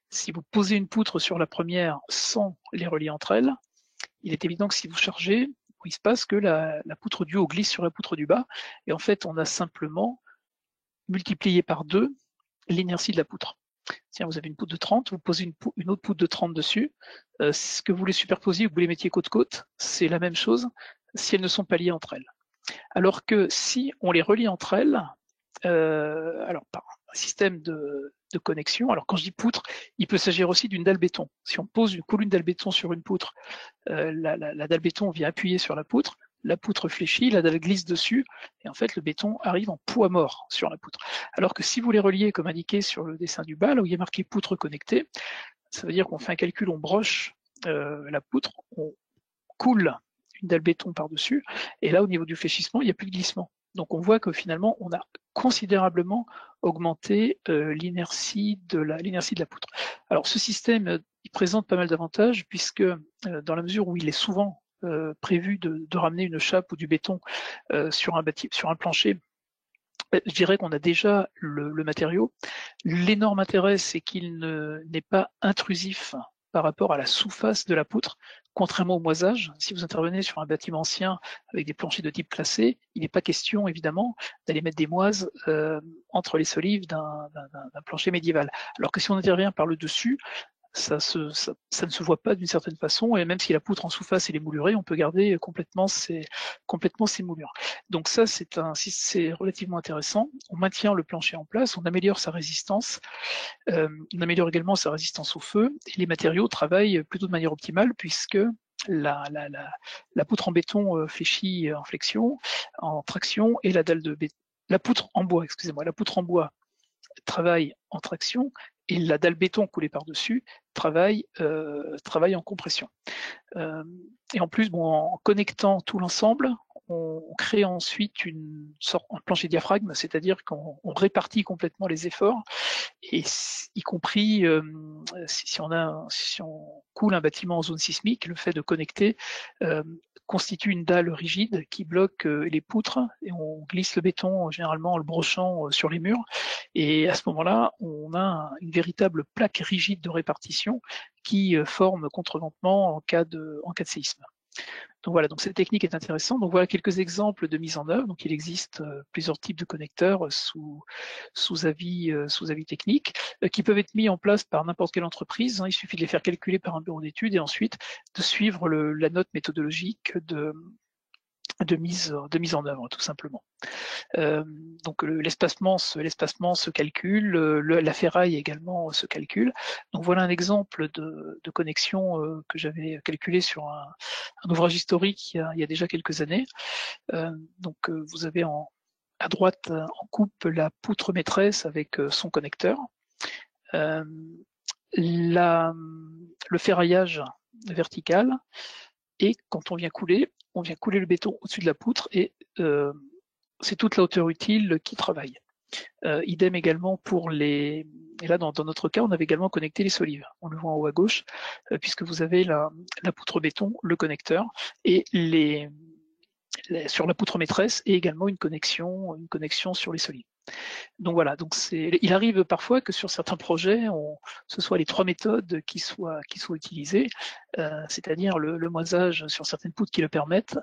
Si vous posez une poutre sur la première sans les relier entre elles, il est évident que si vous chargez, il se passe que la poutre du haut glisse sur la poutre du bas, et en fait on a simplement multiplié par 2 l'inertie de la poutre. Tiens, vous avez une poutre de 30, vous posez une autre poutre de 30 dessus, ce que vous les superposiez, vous les mettiez côte à côte, c'est la même chose si elles ne sont pas liées entre elles. Alors que si on les relie entre elles, alors par un système de connexion, alors quand je dis poutre, il peut s'agir aussi d'une dalle béton. Si on pose une colonne dalle béton sur une poutre, la dalle béton vient appuyer sur la poutre fléchit, la dalle glisse dessus, et en fait le béton arrive en poids mort sur la poutre. Alors que si vous les reliez comme indiqué sur le dessin du bas, là où il y a marqué poutre connectée, ça veut dire qu'on fait un calcul, on broche la poutre, on coule une dalle béton par-dessus, et là au niveau du fléchissement, il n'y a plus de glissement. Donc on voit que finalement on a considérablement augmenté l'inertie de la poutre. Alors ce système, il présente pas mal d'avantages puisque dans la mesure où il est souvent prévu de ramener une chape ou du béton sur un plancher, je dirais qu'on a déjà le matériau. L'énorme intérêt, c'est qu'il n'est pas intrusif par rapport à la sous-face de la poutre, contrairement au moisage. Si vous intervenez sur un bâtiment ancien avec des planchers de type classé, il n'est pas question, évidemment, d'aller mettre des moises entre les solives d'un plancher médiéval. Alors que si on intervient par le dessus, ça ne se voit pas d'une certaine façon, et même si la poutre en sous-face est moulurée, on peut garder complètement ces moulures. Donc ça, c'est relativement intéressant. On maintient le plancher en place, on améliore sa résistance, on améliore également sa résistance au feu, et les matériaux travaillent plutôt de manière optimale puisque la poutre en béton fléchit en flexion, en traction, et la poutre en bois, la poutre en bois travaille en traction, et la dalle béton coulée par-dessus travaille en compression. Et en plus, en connectant tout l'ensemble, on crée ensuite une sorte de plancher diaphragme, c'est-à-dire qu'on répartit complètement les efforts, et y compris si on coule un bâtiment en zone sismique, le fait de connecter constitue une dalle rigide qui bloque les poutres, et on glisse le béton généralement en le brochant sur les murs, et à ce moment-là, on a une véritable plaque rigide de répartition qui forme contreventement en cas de séisme. Donc voilà, donc cette technique est intéressante. Donc voilà quelques exemples de mise en œuvre. Donc il existe plusieurs types de connecteurs sous avis technique qui peuvent être mis en place par n'importe quelle entreprise. Il suffit de les faire calculer par un bureau d'études et ensuite de suivre la note méthodologique de mise en œuvre, tout simplement. Donc l'espacement se calcule, la ferraille également se calcule. Donc voilà un exemple de connexion que j'avais calculé sur un ouvrage historique il y a déjà quelques années. Donc vous avez à droite en coupe la poutre maîtresse avec son connecteur. Le ferraillage vertical, et quand on vient couler le béton au-dessus de la poutre, et c'est toute la hauteur utile qui travaille. Idem également pour et là dans notre cas, on avait également connecté les solives. On le voit en haut à gauche, puisque vous avez la poutre béton, le connecteur, et sur la poutre maîtresse, et également une connexion sur les solives. Donc voilà, il arrive parfois que sur certains projets, ce soit les 3 méthodes qui soient utilisées, c'est-à-dire le moisage sur certaines poutres qui le permettent,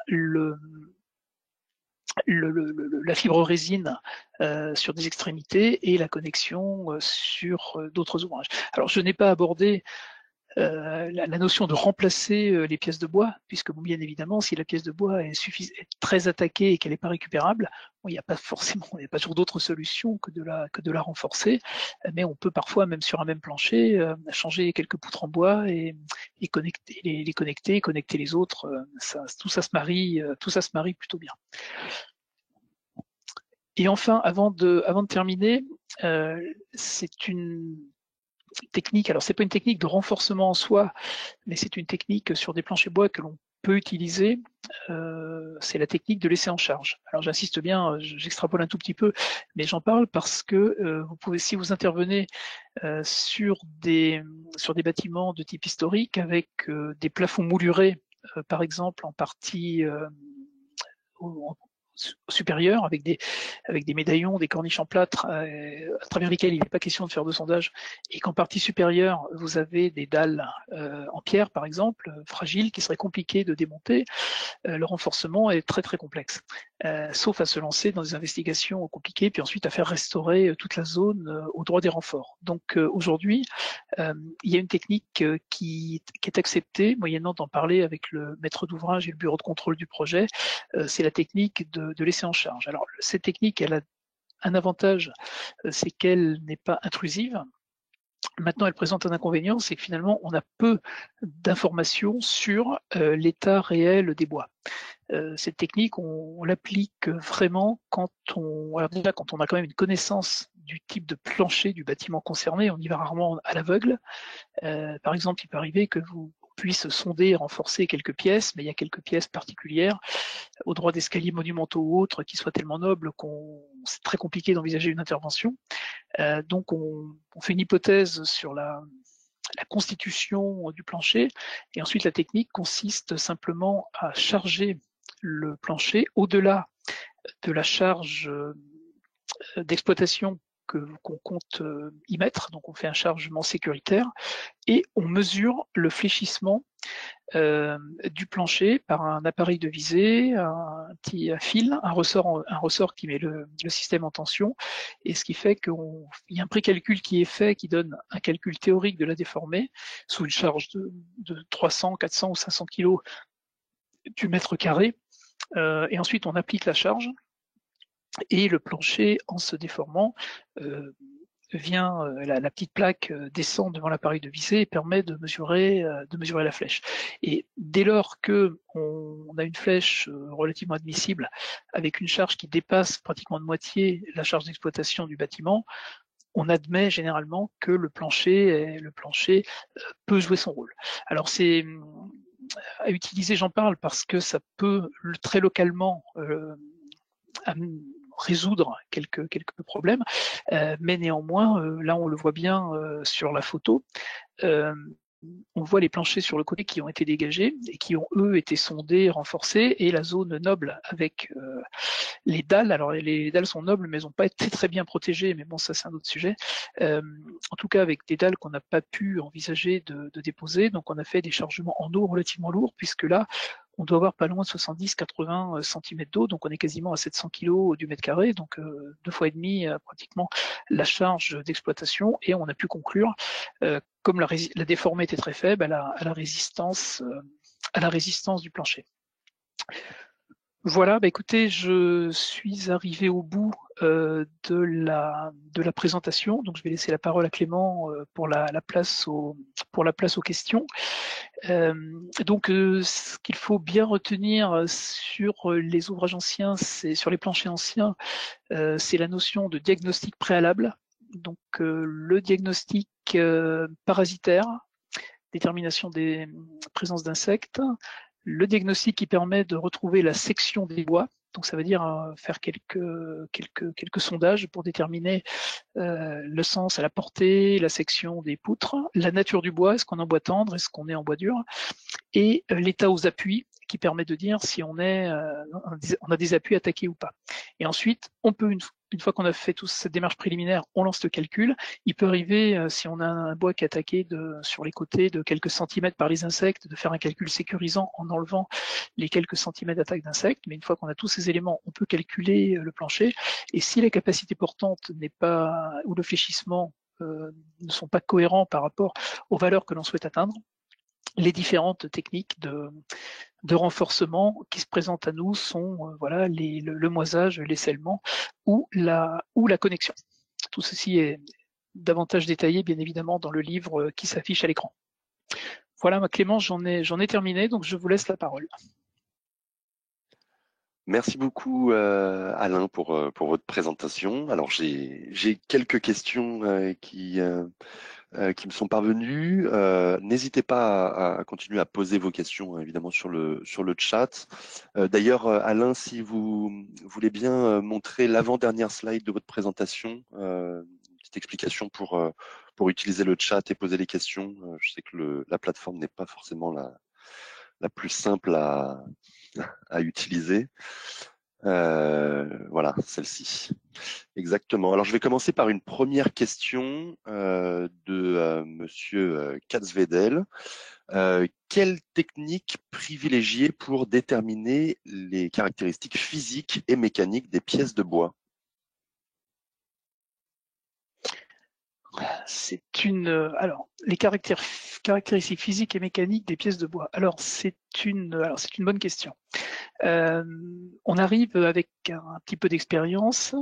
la fibre résine sur des extrémités, et la connexion sur d'autres ouvrages. Alors je n'ai pas abordé la notion de remplacer les pièces de bois, puisque bien évidemment, si la pièce de bois est très attaquée et qu'elle n'est pas récupérable, il n'y a pas toujours d'autre solution que de la renforcer, mais on peut parfois, même sur un même plancher, changer quelques poutres en bois et les connecter les autres. Tout ça se marie plutôt bien. Et enfin, avant de terminer, c'est une technique. Alors, c'est pas une technique de renforcement en soi, mais c'est une technique sur des planchers bois que l'on peut utiliser. C'est la technique de laisser en charge. Alors, j'insiste bien, j'extrapole un tout petit peu, mais j'en parle parce que vous pouvez, si vous intervenez sur des bâtiments de type historique avec des plafonds moulurés, par exemple en partie supérieur avec des médaillons, des corniches en plâtre à travers lesquels il n'est pas question de faire de sondage, et qu'en partie supérieure vous avez des dalles en pierre par exemple, fragiles, qui seraient compliquées de démonter. Le renforcement est très très complexe, sauf à se lancer dans des investigations compliquées, puis ensuite à faire restaurer toute la zone au droit des renforts. Donc aujourd'hui, il y a une technique qui est acceptée, moyennant d'en parler avec le maître d'ouvrage et le bureau de contrôle du projet, c'est la technique de laisser en charge. Alors cette technique, elle a un avantage, c'est qu'elle n'est pas intrusive. Maintenant, elle présente un inconvénient, c'est que finalement, on a peu d'informations sur l'état réel des bois. Cette technique, on l'applique vraiment quand on a quand même une connaissance du type de plancher du bâtiment concerné. On y va rarement à l'aveugle. Par exemple, il peut arriver que vous puissiez sonder et renforcer quelques pièces, mais il y a quelques pièces particulières au droit d'escaliers monumentaux ou autres qui soient tellement nobles qu'on c'est très compliqué d'envisager une intervention. Donc on fait une hypothèse sur la constitution du plancher, et ensuite la technique consiste simplement à charger le plancher au-delà de la charge d'exploitation qu'on compte y mettre. Donc on fait un chargement sécuritaire et on mesure le fléchissement du plancher par un appareil de visée, un petit fil, un ressort qui met le système en tension, et ce qui fait qu'il y a un précalcul qui est fait, qui donne un calcul théorique de la déformée sous une charge de 300, 400 ou 500 kg du mètre carré, et ensuite on applique la charge, et le plancher, en se déformant, vient la petite plaque descend devant l'appareil de visée et permet de mesurer la flèche. Et dès lors que on a une flèche relativement admissible avec une charge qui dépasse pratiquement de moitié la charge d'exploitation du bâtiment, on admet généralement que le plancher peut jouer son rôle. Alors c'est à utiliser, j'en parle parce que ça peut très localement résoudre quelques problèmes, mais néanmoins, là on le voit bien sur la photo, on voit les planchers sur le côté qui ont été dégagés et qui ont eux été sondés, renforcés, et la zone noble avec les dalles. Alors les dalles sont nobles, mais elles n'ont pas été très bien protégées, mais bon, ça c'est un autre sujet. En tout cas, avec des dalles qu'on n'a pas pu envisager de déposer, donc on a fait des chargements en eau relativement lourds, puisque là, on doit avoir pas loin de 70-80 cm d'eau, donc on est quasiment à 700 kg du mètre carré, donc 2,5 fois pratiquement la charge d'exploitation, et on a pu conclure, comme la déformée était très faible, à la résistance du plancher. Voilà, bah écoutez, je suis arrivé au bout de la présentation, donc je vais laisser la parole à Clément pour la place aux questions. Donc, ce qu'il faut bien retenir sur les ouvrages anciens, c'est sur les planchers anciens, c'est la notion de diagnostic préalable. Donc, le diagnostic parasitaire, détermination des présences d'insectes, le diagnostic qui permet de retrouver la section des bois. Donc ça veut dire faire quelques sondages pour déterminer le sens à la portée, la section des poutres, la nature du bois, est-ce qu'on est en bois tendre, est-ce qu'on est en bois dur, et l'état aux appuis qui permet de dire si on a des appuis attaqués ou pas. Et ensuite, on peut, une fois qu'on a fait toute cette démarche préliminaire, on lance le calcul. Il peut arriver, si on a un bois qui est attaqué sur les côtés de quelques centimètres par les insectes, de faire un calcul sécurisant en enlevant les quelques centimètres d'attaque d'insectes. Mais une fois qu'on a tous ces éléments, on peut calculer le plancher. Et si la capacité portante n'est pas, ou le fléchissement ne sont pas cohérents par rapport aux valeurs que l'on souhaite atteindre, les différentes techniques de renforcement qui se présentent à nous sont voilà, le moisage, l'essellement ou la connexion. Tout ceci est davantage détaillé, bien évidemment, dans le livre qui s'affiche à l'écran. Voilà, Clément, j'en ai terminé, donc je vous laisse la parole. Merci beaucoup Alain pour votre présentation. Alors j'ai quelques questions qui qui me sont parvenus. N'hésitez pas à continuer à poser vos questions, hein, évidemment, sur le chat. D'ailleurs, Alain, si vous voulez bien montrer l'avant-dernière slide de votre présentation, une petite explication pour utiliser le chat et poser les questions. Je sais que la plateforme n'est pas forcément la plus simple à utiliser. Voilà, celle-ci. Exactement. Alors, je vais commencer par une première question de Monsieur Katzvedel. Quelle technique privilégier pour déterminer les caractéristiques physiques et mécaniques des pièces de bois? Alors, les caractéristiques physiques et mécaniques des pièces de bois. Alors, c'est une bonne question. On arrive avec un petit peu d'expérience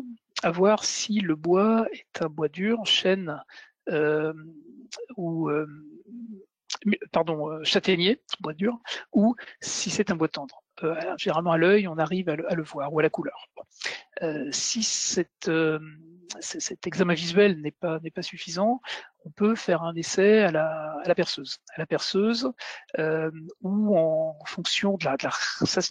à voir si le bois est un bois dur, chêne châtaignier, bois dur, ou si c'est un bois tendre. Généralement à l'œil, on arrive à le voir, ou à la couleur. Si cet examen visuel n'est pas suffisant, on peut faire un essai à la perceuse. Ou en fonction de ça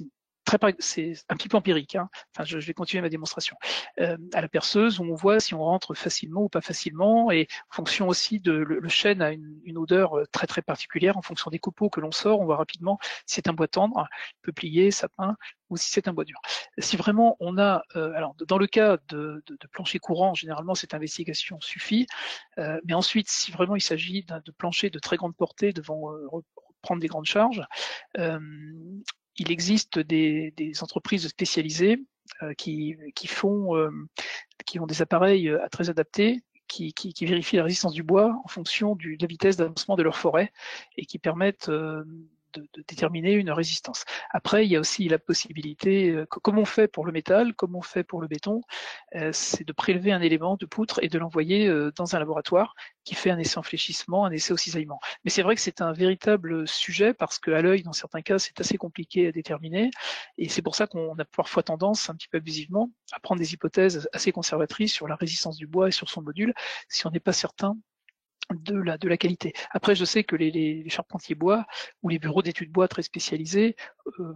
c'est un petit peu empirique, hein. Enfin, je vais continuer ma démonstration. À la perceuse, on voit si on rentre facilement ou pas facilement, et en fonction aussi le chêne a une odeur très très particulière. En fonction des copeaux que l'on sort, on voit rapidement si c'est un bois tendre, peuplier, sapin, ou si c'est un bois dur. Si vraiment on a, alors dans le cas de plancher courant, généralement cette investigation suffit, mais ensuite si vraiment il s'agit de plancher de très grande portée devant reprendre des grandes charges, il existe des entreprises spécialisées qui ont des appareils très adaptés qui vérifient la résistance du bois en fonction de la vitesse d'avancement de leur forêt et qui permettent de déterminer une résistance. Après, il y a aussi la possibilité, comme on fait pour le métal, comme on fait pour le béton, c'est de prélever un élément de poutre et de l'envoyer dans un laboratoire qui fait un essai en fléchissement, un essai au cisaillement. Mais c'est vrai que c'est un véritable sujet parce qu'à l'œil, dans certains cas, c'est assez compliqué à déterminer. Et c'est pour ça qu'on a parfois tendance, un petit peu abusivement, à prendre des hypothèses assez conservatrices sur la résistance du bois et sur son module, si on n'est pas certain de la qualité. Après, je sais que les charpentiers bois ou les bureaux d'études bois très spécialisés,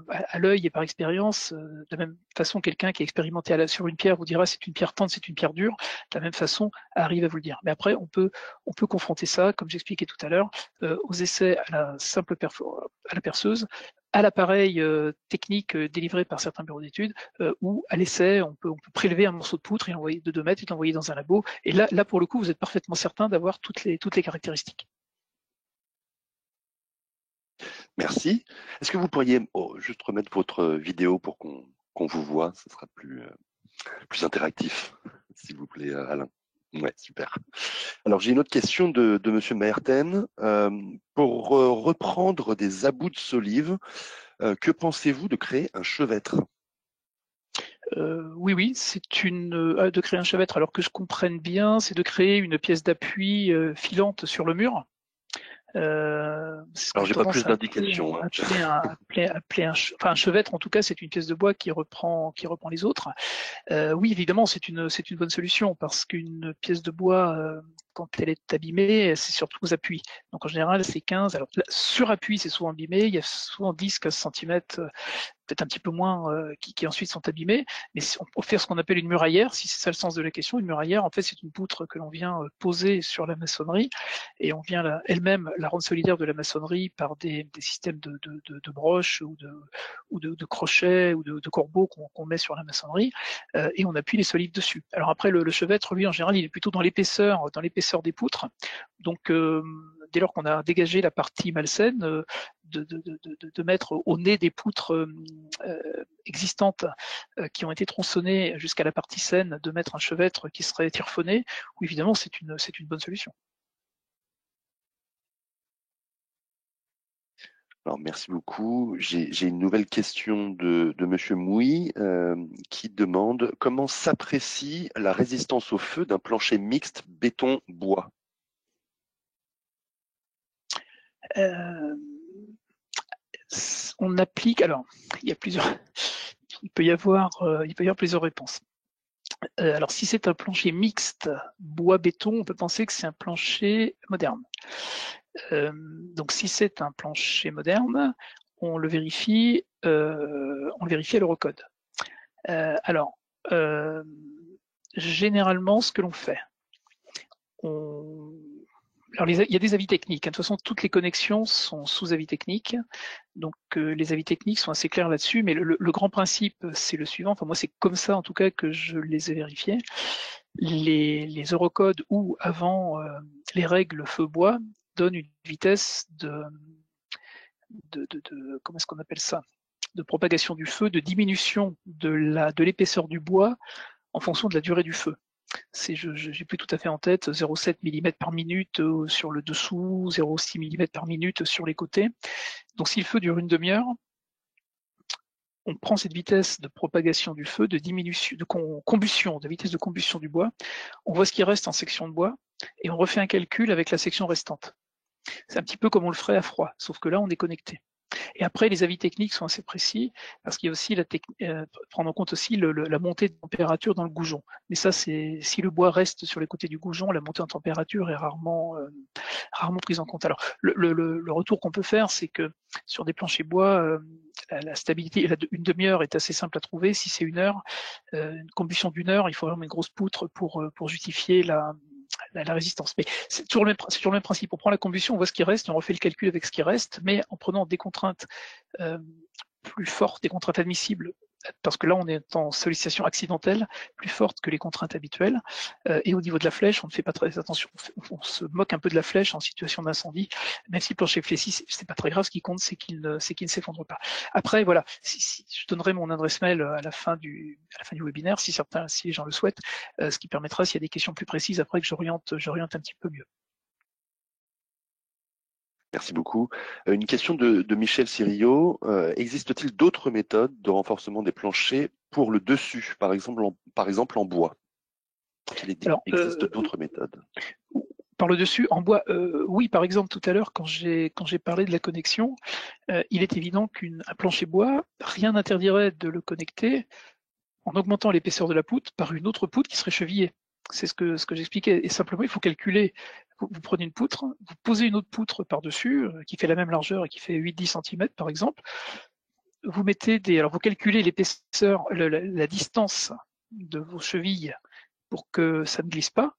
à l'œil et par expérience, de la même façon, quelqu'un qui est expérimenté sur une pierre vous dira c'est une pierre tendre, c'est une pierre dure, de la même façon, arrive à vous le dire. Mais après, on peut confronter ça, comme j'expliquais tout à l'heure, aux essais à la perceuse, à l'appareil technique délivré par certains bureaux d'études, ou à l'essai, on peut prélever un morceau de poutre et l'envoyer de 2 mètres et l'envoyer dans un labo. Et là, pour le coup, vous êtes parfaitement certain d'avoir toutes les caractéristiques. Merci. Est-ce que vous pourriez juste remettre votre vidéo pour qu'on vous voit? Ce sera plus interactif, s'il vous plaît, Alain. Ouais, super. Alors, j'ai une autre question de Monsieur Maerten. Pour reprendre des abouts de solive, que pensez-vous de créer un chevêtre? Oui, c'est de créer un chevêtre. Alors que je comprenne bien, c'est de créer une pièce d'appui filante sur le mur. Alors, j'ai pas plus d'indications. Un chevêtre, en tout cas, c'est une pièce de bois qui reprend les autres. Oui, évidemment, c'est une bonne solution parce qu'une pièce de bois, quand elle est abîmée, c'est surtout aux appuis. Donc en général, c'est 15. Alors sur appui, c'est souvent abîmé. Il y a souvent 10-15 cm, peut-être un petit peu moins, qui ensuite sont abîmés. Mais on peut faire ce qu'on appelle une muraillère, si c'est ça le sens de la question. Une muraillère, en fait, c'est une poutre que l'on vient poser sur la maçonnerie et on vient elle-même la rendre solidaire de la maçonnerie par des systèmes de broches ou de crochets ou de corbeaux qu'on met sur la maçonnerie, et on appuie les solives dessus. Alors après, le chevêtre, lui, en général, il est plutôt dans l'épaisseur des poutres. Donc, dès lors qu'on a dégagé la partie malsaine, de mettre au nez des poutres existantes qui ont été tronçonnées jusqu'à la partie saine, de mettre un chevêtre qui serait tyrfonné, où évidemment c'est une bonne solution. Alors, merci beaucoup. J'ai une nouvelle question de Monsieur Mouy qui demande comment s'apprécie la résistance au feu d'un plancher mixte béton-bois? On applique, alors il peut y avoir plusieurs réponses. Alors, si c'est un plancher mixte bois-béton, on peut penser que c'est un plancher moderne. Donc, si c'est un plancher moderne, on le vérifie à l'Eurocode. Alors, généralement, ce que l'on fait, alors, il y a des avis techniques. De toute façon, toutes les connexions sont sous avis technique. Donc, les avis techniques sont assez clairs là-dessus. Mais le grand principe, c'est le suivant. Enfin, moi, c'est comme ça, en tout cas, que je les ai vérifiés. Les Eurocodes ou avant les règles feu-bois donnent une vitesse de comment est-ce qu'on appelle ça, de propagation du feu, de diminution de l'épaisseur du bois en fonction de la durée du feu. J'ai plus tout à fait en tête, 0,7 mm par minute sur le dessous, 0,6 mm par minute sur les côtés. Donc si le feu dure une demi-heure, on prend cette vitesse de propagation du feu, de diminution, de combustion, de vitesse de combustion du bois, on voit ce qui reste en section de bois, et on refait un calcul avec la section restante. C'est un petit peu comme on le ferait à froid, sauf que là, on est connecté. Et après, les avis techniques sont assez précis, parce qu'il y a aussi prendre en compte aussi la montée de température dans le goujon. Mais ça, c'est si le bois reste sur les côtés du goujon, la montée en température est rarement prise en compte. Alors, le retour qu'on peut faire, c'est que sur des planchers bois, la stabilité, une demi-heure est assez simple à trouver. Si c'est une heure, une combustion d'une heure, il faut vraiment une grosse poutre pour justifier la résistance. Mais c'est toujours le même principe. On prend la combustion, on voit ce qui reste, et on refait le calcul avec ce qui reste, mais en prenant des contraintes plus fortes, des contraintes admissibles, parce que là on est en sollicitation accidentelle, plus forte que les contraintes habituelles. Et au niveau de la flèche, on ne fait pas très attention. On se moque un peu de la flèche en situation d'incendie, même si le plancher fléchit, c'est pas très grave. Ce qui compte, c'est qu'il ne s'effondre pas. Après, voilà, si je donnerai mon adresse mail à la fin du webinaire, si les gens le souhaitent, ce qui permettra, s'il y a des questions plus précises, après que j'oriente un petit peu mieux. Merci beaucoup. Une question de Michel Sirio. Existe-t-il d'autres méthodes de renforcement des planchers pour le dessus, par exemple en bois? Existe d'autres méthodes? Par le dessus, en bois, oui, par exemple, tout à l'heure, quand j'ai parlé de la connexion, il est évident qu'un plancher bois, rien n'interdirait de le connecter en augmentant l'épaisseur de la poutre par une autre poutre qui serait chevillée. C'est ce que j'expliquais. Et simplement, il faut calculer. Vous prenez une poutre, vous posez une autre poutre par-dessus, qui fait la même largeur et qui fait 8-10 cm, par exemple. Vous calculez l'épaisseur, la distance de vos chevilles pour que ça ne glisse pas.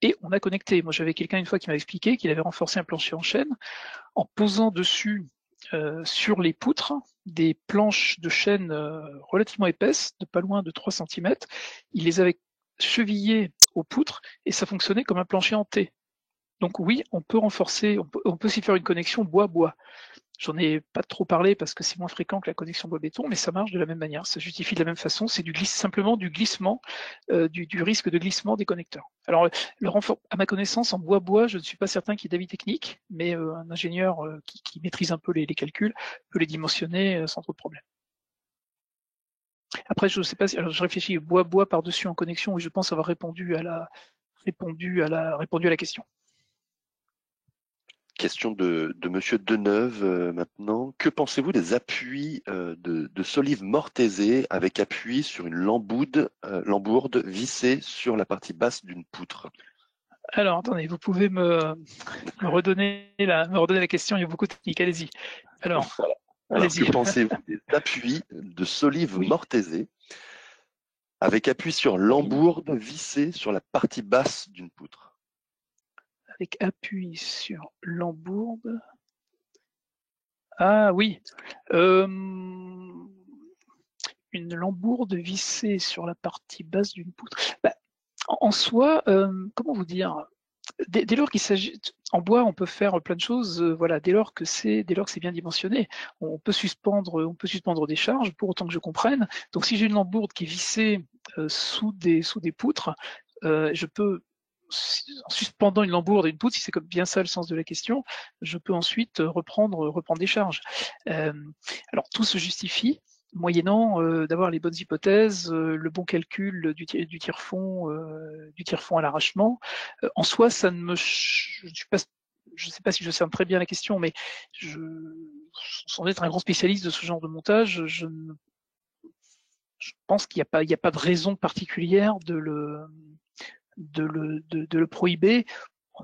Et on a connecté. Moi, j'avais quelqu'un une fois qui m'a expliqué qu'il avait renforcé un plancher en chaîne en posant dessus, sur les poutres, des planches de chaîne relativement épaisses, de pas loin de 3 cm. Il les avait chevillées aux poutres et ça fonctionnait comme un plancher en T. Donc oui, on peut renforcer, on peut s'y faire une connexion bois-bois. J'en ai pas trop parlé parce que c'est moins fréquent que la connexion bois-béton, mais ça marche de la même manière, ça justifie de la même façon, c'est simplement du glissement, du risque de glissement des connecteurs. Alors, le renfort, à ma connaissance, en bois-bois, je ne suis pas certain qu'il y ait d'avis technique, mais un ingénieur qui maîtrise un peu les calculs peut les dimensionner sans trop de problème. Après, je ne sais pas si, alors je réfléchis, bois-bois par-dessus en connexion, et je pense avoir répondu à la question. Question de Monsieur Deneuve maintenant. Que pensez-vous des appuis de solives mortaisées avec appui sur une lambourde vissée sur la partie basse d'une poutre? Alors, attendez, vous pouvez me redonner la question, il y a beaucoup de techniques, allez-y. Alors, que pensez-vous des appuis de solives mortaisées avec appui sur lambourde vissée sur la partie basse d'une poutre? Avec appui sur lambourde. Ah oui. Une lambourde vissée sur la partie basse d'une poutre. Bah, en soi, comment vous dire, dès lors qu'il s'agit en bois, on peut faire plein de choses. Voilà, dès lors que c'est bien dimensionné, on peut suspendre des charges pour autant que je comprenne. Donc, si j'ai une lambourde qui est vissée sous des poutres, je peux, en suspendant une lambourde et une poutre, si c'est comme bien ça le sens de la question, je peux ensuite reprendre des charges. Alors, tout se justifie moyennant d'avoir les bonnes hypothèses, le bon calcul du tire-fond à l'arrachement. En soi, ça ne me, je ne sais pas si je cerne très bien la question, mais sans être un grand spécialiste de ce genre de montage, je je pense qu'il n'y a pas de raison particulière de le prohiber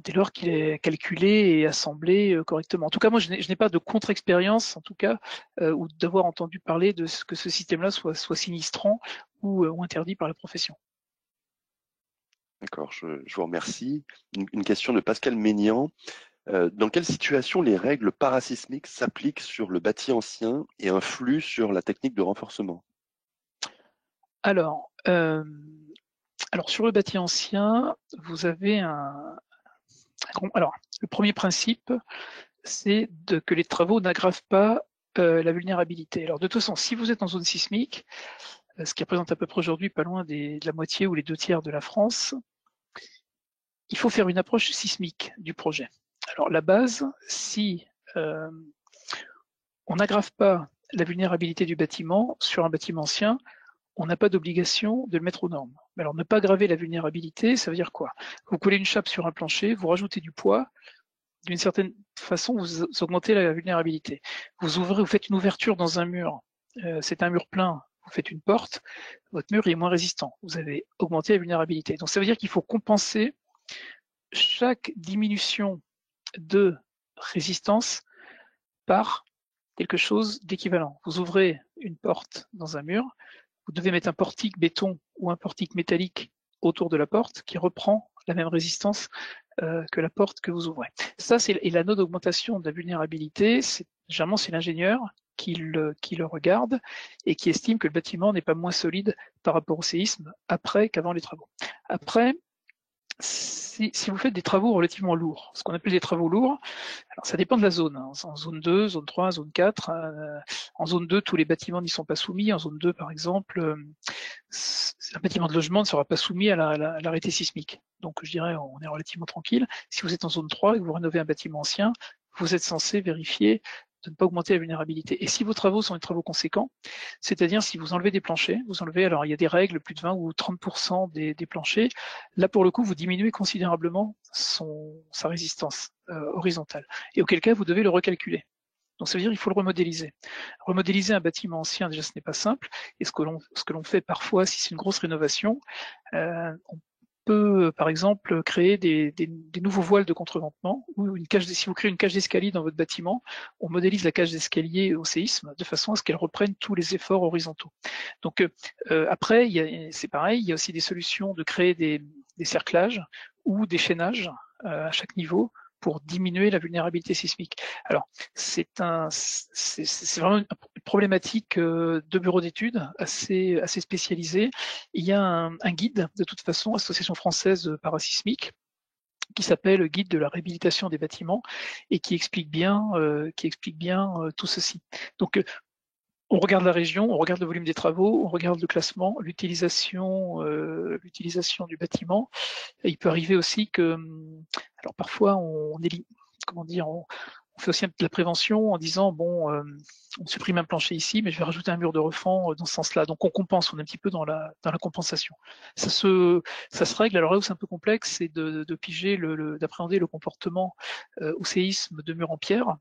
dès lors qu'il est calculé et assemblé correctement. En tout cas, moi, je n'ai pas de contre-expérience, en tout cas, ou d'avoir entendu parler de ce que ce système-là soit sinistrant ou interdit par la profession. D'accord, je vous remercie. Une question de Pascal Ménian. Dans quelle situation les règles parasismiques s'appliquent sur le bâti ancien et influent sur la technique de renforcement? Alors sur le bâti ancien, vous avez alors, le premier principe, c'est que les travaux n'aggravent pas la vulnérabilité. Alors, de toute façon, si vous êtes en zone sismique, ce qui représente à peu près aujourd'hui pas loin de la moitié ou les 2/3 de la France, il faut faire une approche sismique du projet. Alors, la base, si on n'aggrave pas la vulnérabilité du bâtiment sur un bâtiment ancien, on n'a pas d'obligation de le mettre aux normes. Mais alors, ne pas aggraver la vulnérabilité, ça veut dire quoi? Vous collez une chape sur un plancher, vous rajoutez du poids, d'une certaine façon, vous augmentez la vulnérabilité. Vous faites une ouverture dans un mur, c'est un mur plein, vous faites une porte, votre mur est moins résistant. Vous avez augmenté la vulnérabilité. Donc ça veut dire qu'il faut compenser chaque diminution de résistance par quelque chose d'équivalent. Vous ouvrez une porte dans un mur, vous devez mettre un portique béton ou un portique métallique autour de la porte qui reprend la même résistance que la porte que vous ouvrez. Ça, c'est la note d'augmentation de la vulnérabilité. Généralement, c'est l'ingénieur qui le regarde et qui estime que le bâtiment n'est pas moins solide par rapport au séisme après qu'avant les travaux. Après, si vous faites des travaux relativement lourds, ce qu'on appelle des travaux lourds, alors ça dépend de la zone. Hein. En zone 2, zone 3, zone 4. En zone 2, tous les bâtiments n'y sont pas soumis. En zone 2, par exemple, un bâtiment de logement ne sera pas soumis à l'arrêté sismique. Donc je dirais on est relativement tranquille. Si vous êtes en zone 3 et que vous rénovez un bâtiment ancien, vous êtes censé vérifier de ne pas augmenter la vulnérabilité. Et si vos travaux sont des travaux conséquents, c'est-à-dire si vous enlevez des planchers, alors il y a des règles, plus de 20 ou 30% des planchers, là pour le coup vous diminuez considérablement sa résistance horizontale. Et auquel cas vous devez le recalculer. Donc ça veut dire qu'il faut le remodéliser. Remodéliser un bâtiment ancien, déjà ce n'est pas simple. Et ce que l'on fait parfois, si c'est une grosse rénovation, on peut par exemple créer des nouveaux voiles de contreventement ou si vous créez une cage d'escalier dans votre bâtiment, on modélise la cage d'escalier au séisme de façon à ce qu'elle reprenne tous les efforts horizontaux. Donc après, c'est pareil, il y a aussi des solutions de créer des cerclages ou des chaînages à chaque niveau pour diminuer la vulnérabilité sismique. Alors, c'est vraiment une problématique de bureau d'études assez spécialisée. Il y a un guide, de toute façon, Association française parasismique, qui s'appelle Guide de la réhabilitation des bâtiments et qui explique bien tout ceci. Donc, on regarde la région, on regarde le volume des travaux, on regarde le classement, l'utilisation du bâtiment. Et il peut arriver aussi que, alors parfois on fait aussi de la prévention en disant bon, on supprime un plancher ici, mais je vais rajouter un mur de refend dans ce sens-là. Donc on compense, on est un petit peu dans la compensation. Ça se règle. Alors là où c'est un peu complexe, c'est de piger d'appréhender le comportement au séisme de murs en pierre.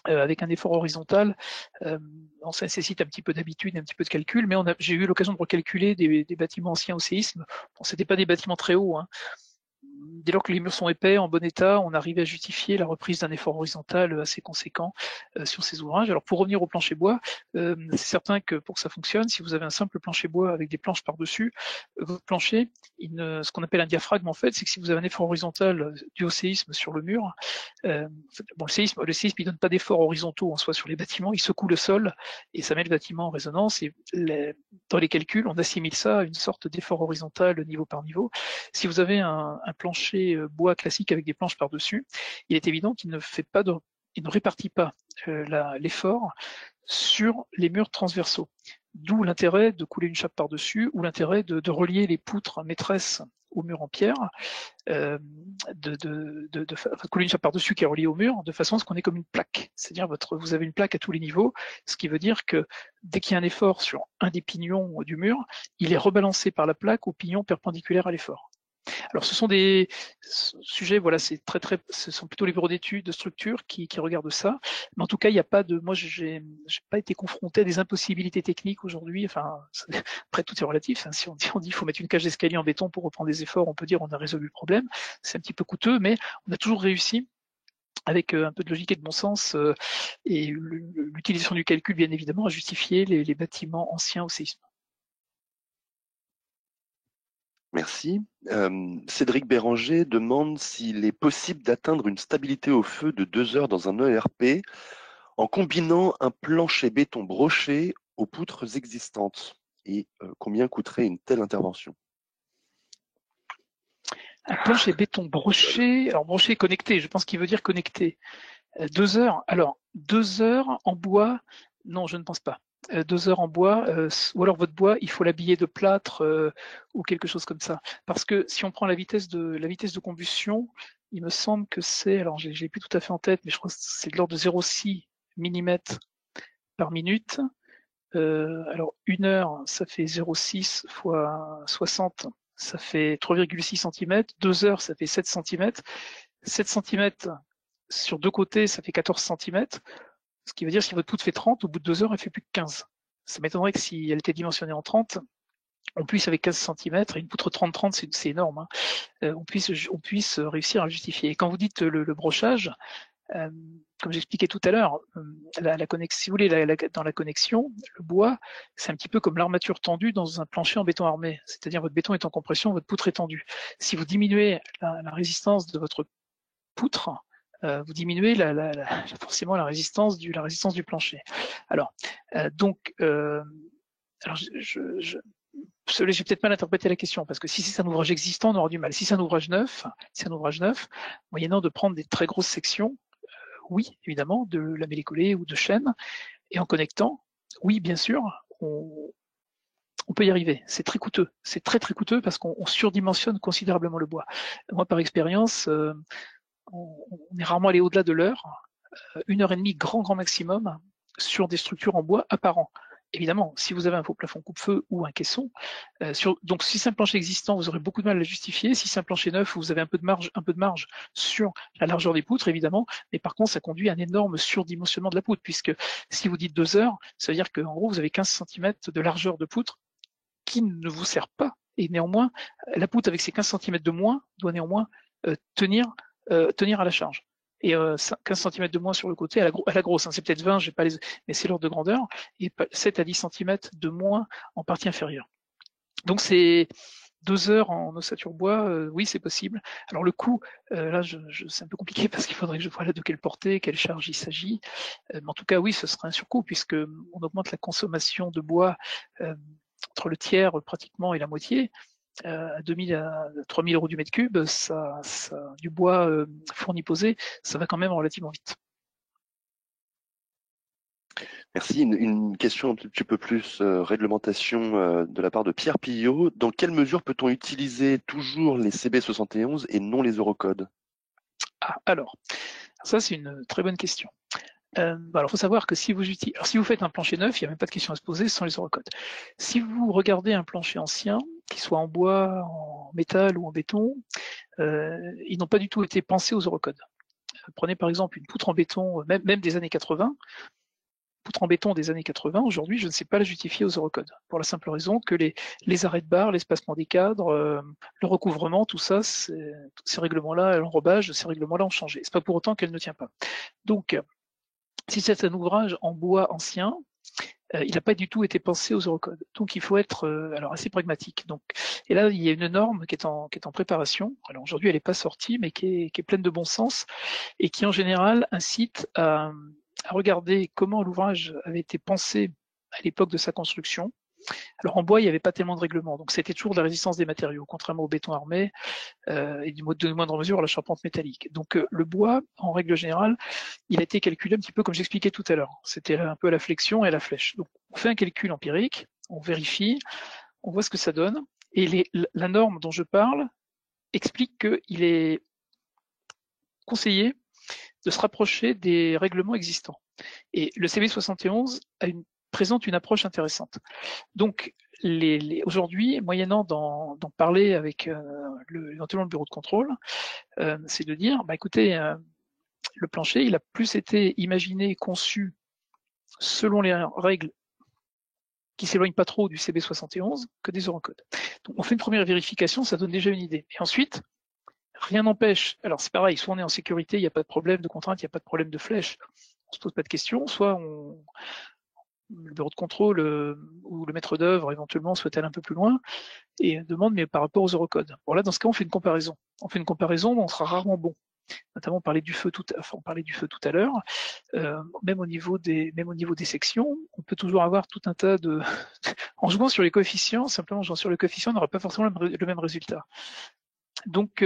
Avec un effort horizontal, ça nécessite un petit peu d'habitude, un petit peu de calcul, mais j'ai eu l'occasion de recalculer des bâtiments anciens au séisme. Bon, c'était pas des bâtiments très hauts, hein. Dès lors que les murs sont épais, en bon état, on arrive à justifier la reprise d'un effort horizontal assez conséquent sur ces ouvrages. Alors pour revenir au plancher bois, c'est certain que pour que ça fonctionne, si vous avez un simple plancher bois avec des planches par-dessus, votre plancher, ce qu'on appelle un diaphragme en fait, c'est que si vous avez un effort horizontal dû au séisme sur le mur, bon, le séisme il donne pas d'efforts horizontaux en soi sur les bâtiments, il secoue le sol et ça met le bâtiment en résonance et dans les calculs, on assimile ça à une sorte d'effort horizontal niveau par niveau. Si vous avez un plancher bois classique avec des planches par-dessus, il est évident qu'il ne répartit pas l'effort sur les murs transversaux. D'où l'intérêt de couler une chape par-dessus ou l'intérêt de relier les poutres maîtresses au mur en pierre, couler une chape par-dessus qui est reliée au mur de façon à ce qu'on ait comme une plaque. C'est-à-dire vous avez une plaque à tous les niveaux, ce qui veut dire que dès qu'il y a un effort sur un des pignons du mur, il est rebalancé par la plaque au pignon perpendiculaire à l'effort. Alors ce sont des sujets, voilà, ce sont plutôt les bureaux d'études de structure qui regardent ça. Mais en tout cas, il n'y a pas de, moi, j'ai pas été confronté à des impossibilités techniques aujourd'hui. Enfin, après tout est relatif. Hein. Si on dit, il faut mettre une cage d'escalier en béton pour reprendre des efforts, on peut dire on a résolu le problème. C'est un petit peu coûteux, mais on a toujours réussi avec un peu de logique et de bon sens et l'utilisation du calcul, bien évidemment, à justifier les bâtiments anciens au séisme. Merci. Cédric Béranger demande s'il est possible d'atteindre une stabilité au feu de 2 heures dans un ERP en combinant un plancher béton broché aux poutres existantes. Et combien coûterait une telle intervention? Un plancher béton broché, alors broché connecté, je pense qu'il veut dire connecté. 2 heures, alors 2 heures en bois, non, je ne pense pas. 2 heures en bois, ou alors votre bois, il faut l'habiller de plâtre ou quelque chose comme ça. Parce que si on prend la vitesse de combustion, il me semble que c'est, alors j'ai plus tout à fait en tête, mais je crois que c'est de l'ordre de 0,6 mm par minute. Alors 1 heure, ça fait 0,6 fois 60, ça fait 3,6 cm. 2 heures, ça fait 7 cm. 7 cm sur 2 côtés, ça fait 14 cm. Ce qui veut dire que si votre poutre fait 30, au bout de 2 heures, elle fait plus que 15. Ça m'étonnerait que si elle était dimensionnée en 30, on puisse avec 15 cm, et une poutre 30-30, c'est énorme, hein, on puisse réussir à le justifier. Et quand vous dites le brochage, comme j'expliquais tout à l'heure, la connexion, si vous voulez, dans la connexion, le bois, c'est un petit peu comme l'armature tendue dans un plancher en béton armé. C'est-à-dire votre béton est en compression, votre poutre est tendue. Si vous diminuez la résistance de votre poutre, vous diminuez forcément la résistance du plancher. Alors, alors j'ai peut-être mal interprété la question, parce que si c'est un ouvrage existant, on aura du mal. Si c'est un ouvrage neuf, moyennant de prendre des très grosses sections, oui, évidemment, de lamellé collé ou de chaîne, et en connectant, oui, bien sûr, on peut y arriver. C'est très coûteux. C'est très très coûteux parce qu'on surdimensionne considérablement le bois. Moi, par expérience, on est rarement allé au-delà de l'heure, 1h30 grand maximum sur des structures en bois apparents. Évidemment, si vous avez un faux plafond coupe-feu ou un caisson, donc si c'est un plancher existant, vous aurez beaucoup de mal à le justifier. Si c'est un plancher neuf, vous avez un peu de marge sur la largeur des poutres, évidemment, mais par contre, ça conduit à un énorme surdimensionnement de la poutre, puisque si vous dites 2 heures, ça veut dire qu'en gros, vous avez 15 cm de largeur de poutre qui ne vous sert pas. Et néanmoins, la poutre avec ses 15 cm de moins doit néanmoins tenir à la charge. Et 15 cm de moins sur le côté à la grosse, hein, c'est peut-être 20, mais c'est l'ordre de grandeur, et 7 à 10 cm de moins en partie inférieure. Donc c'est 2 heures en ossature bois, oui c'est possible. Alors le coût, là c'est un peu compliqué parce qu'il faudrait que je vois de quelle portée, quelle charge il s'agit. Mais en tout cas oui, ce sera un surcoût puisque on augmente la consommation de bois entre le tiers pratiquement et la moitié. À 2000 à 3000 euros du mètre cube, du bois fourni posé, ça va quand même relativement vite. Merci. Une question un petit peu plus réglementation de la part de Pierre Pillot. Dans quelle mesure peut-on utiliser toujours les CB71 et non les Eurocodes? Alors, ça c'est une très bonne question. Alors, il faut savoir que si vous faites un plancher neuf, il n'y a même pas de question à se poser sans les Eurocodes. Si vous regardez un plancher ancien, qu'il soit en bois, en métal ou en béton, ils n'ont pas du tout été pensés aux Eurocodes. Prenez par exemple une poutre en béton, même des années 80. Poutre en béton des années 80, aujourd'hui, je ne sais pas la justifier aux Eurocodes, pour la simple raison que les arrêts de barre, l'espacement des cadres, le recouvrement, tout ça, ces règlements-là, l'enrobage, ces règlements-là ont changé. C'est pas pour autant qu'elle ne tient pas. Donc, si c'est un ouvrage en bois ancien, il n'a pas du tout été pensé aux Eurocodes. Donc il faut être assez pragmatique. Donc, et là, il y a une norme qui est en préparation. Alors aujourd'hui, elle n'est pas sortie, mais qui est pleine de bon sens et qui en général incite à regarder comment l'ouvrage avait été pensé à l'époque de sa construction. Alors en bois, il n'y avait pas tellement de règlements, donc c'était toujours de la résistance des matériaux, contrairement au béton armé et de moindre mesure à la charpente métallique. Donc le bois, en règle générale, il a été calculé un petit peu comme j'expliquais tout à l'heure. C'était un peu à la flexion et à la flèche. Donc on fait un calcul empirique, on vérifie, on voit ce que ça donne, et la norme dont je parle explique qu'il est conseillé de se rapprocher des règlements existants. Et le CB71 présente une approche intéressante. Donc, aujourd'hui, moyennant d'en parler avec éventuellement le bureau de contrôle, c'est de dire, bah, écoutez, le plancher, il a plus été imaginé et conçu selon les règles qui s'éloignent pas trop du CB71 que des Eurocodes. Donc on fait une première vérification, ça donne déjà une idée. Et ensuite, rien n'empêche, alors c'est pareil, soit on est en sécurité, il n'y a pas de problème de contrainte, il n'y a pas de problème de flèche, on se pose pas de questions, soit le bureau de contrôle ou le maître d'œuvre éventuellement souhaite aller un peu plus loin et demande mais par rapport aux Eurocodes. Bon là dans ce cas on fait une comparaison. On fait une comparaison, mais on sera rarement bon. Notamment on parlait du feu tout à l'heure. Même au niveau des sections, on peut toujours avoir tout un tas de en jouant sur les coefficients, simplement en jouant sur les coefficients, on n'aura pas forcément le même résultat. Donc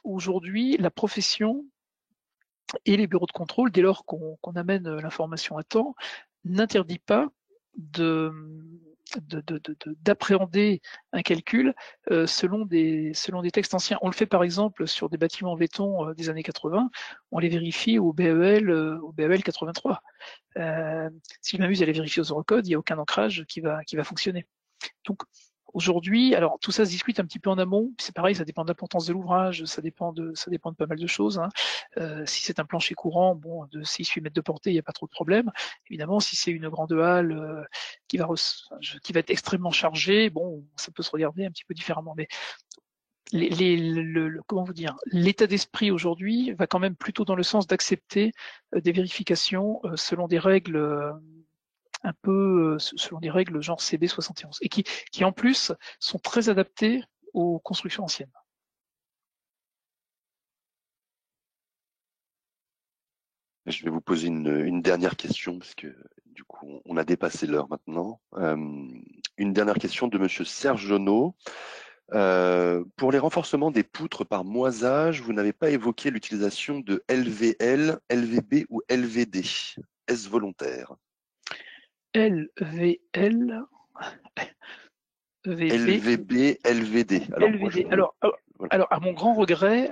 aujourd'hui, la profession et les bureaux de contrôle, dès lors qu'on amène l'information à temps, n'interdit pas d'appréhender un calcul selon des textes anciens. On le fait par exemple sur des bâtiments en béton des années 80, on les vérifie au BEL 83. Si je m'amuse à les vérifier aux Eurocodes, il n'y a aucun ancrage qui va fonctionner. Donc aujourd'hui, alors tout ça se discute un petit peu en amont. C'est pareil, ça dépend de l'importance de l'ouvrage, ça dépend de pas mal de choses. Hein. Si c'est un plancher courant, bon, de 6-8 mètres de portée, il n'y a pas trop de problème. Évidemment, si c'est une grande halle qui va être extrêmement chargée, bon, ça peut se regarder un petit peu différemment. Mais comment vous dire, l'état d'esprit aujourd'hui va quand même plutôt dans le sens d'accepter des vérifications selon des règles un peu selon des règles genre CB71 et qui en plus sont très adaptées aux constructions anciennes. Je vais vous poser une dernière question parce que du coup on a dépassé l'heure maintenant. Une dernière question de Monsieur Serge Jonot. Pour les renforcements des poutres par moisage, vous n'avez pas évoqué l'utilisation de LVL, LVB ou LVD. Est-ce volontaire? LVL, LVB, LVD. LVD. Alors, à mon grand regret,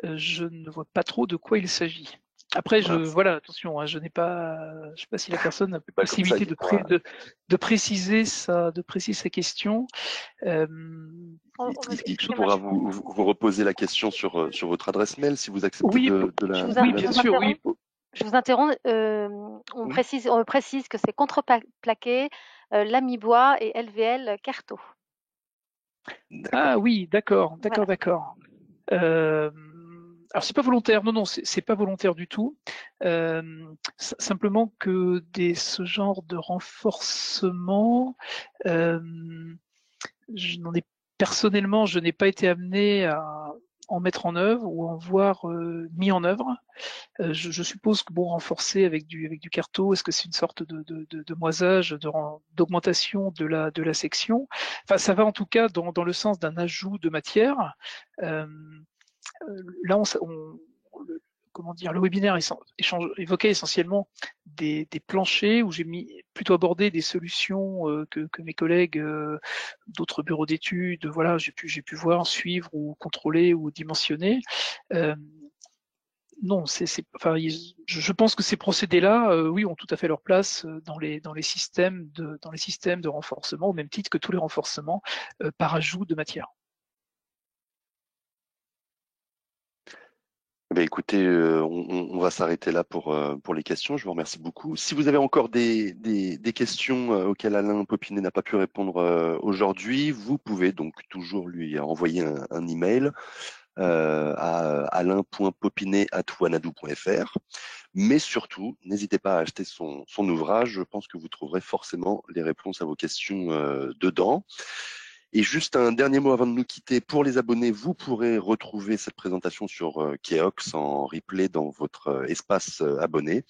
je ne vois pas trop de quoi il s'agit. Après, attention, je sais pas si la personne a la possibilité de préciser sa question. Il pourra vous reposer la question sur votre adresse mail si vous acceptez Oui, bien sûr, oui. Je vous interromps. On me précise que c'est contreplaqué, Lamy-Bois et LVL Carto. Ah oui, d'accord. Alors c'est pas volontaire, non, c'est pas volontaire du tout. Simplement que ce genre de renforcement, personnellement, je n'ai pas été amené à en mettre en œuvre ou en voir mis en œuvre. Je suppose que renforcer avec du carreau, est-ce que c'est une sorte de moisage, d'augmentation de la section? Enfin, ça va en tout cas dans le sens d'un ajout de matière. Là, le webinaire évoquait essentiellement des planchers où j'ai plutôt abordé des solutions que mes collègues d'autres bureaux d'études, voilà, j'ai pu voir, suivre ou contrôler ou dimensionner. Non, je pense que ces procédés-là, oui, ont tout à fait leur place dans les systèmes de renforcement, au même titre que tous les renforcements par ajout de matière. Écoutez, on va s'arrêter là pour les questions. Je vous remercie beaucoup. Si vous avez encore des questions auxquelles Alain Popinet n'a pas pu répondre aujourd'hui, vous pouvez donc toujours lui envoyer un email à alain.popinet@wanadoo.fr. Mais surtout, n'hésitez pas à acheter son ouvrage. Je pense que vous trouverez forcément les réponses à vos questions dedans. Et juste un dernier mot avant de nous quitter. Pour les abonnés, vous pourrez retrouver cette présentation sur Keox en replay dans votre espace abonné.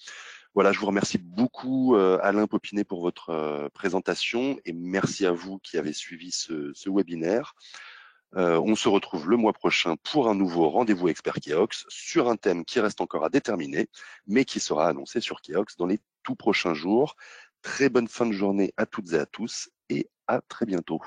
Voilà, je vous remercie beaucoup Alain Popinet pour votre présentation et merci à vous qui avez suivi ce webinaire. On se retrouve le mois prochain pour un nouveau rendez-vous expert Keox sur un thème qui reste encore à déterminer, mais qui sera annoncé sur Keox dans les tout prochains jours. Très bonne fin de journée à toutes et à tous et à très bientôt.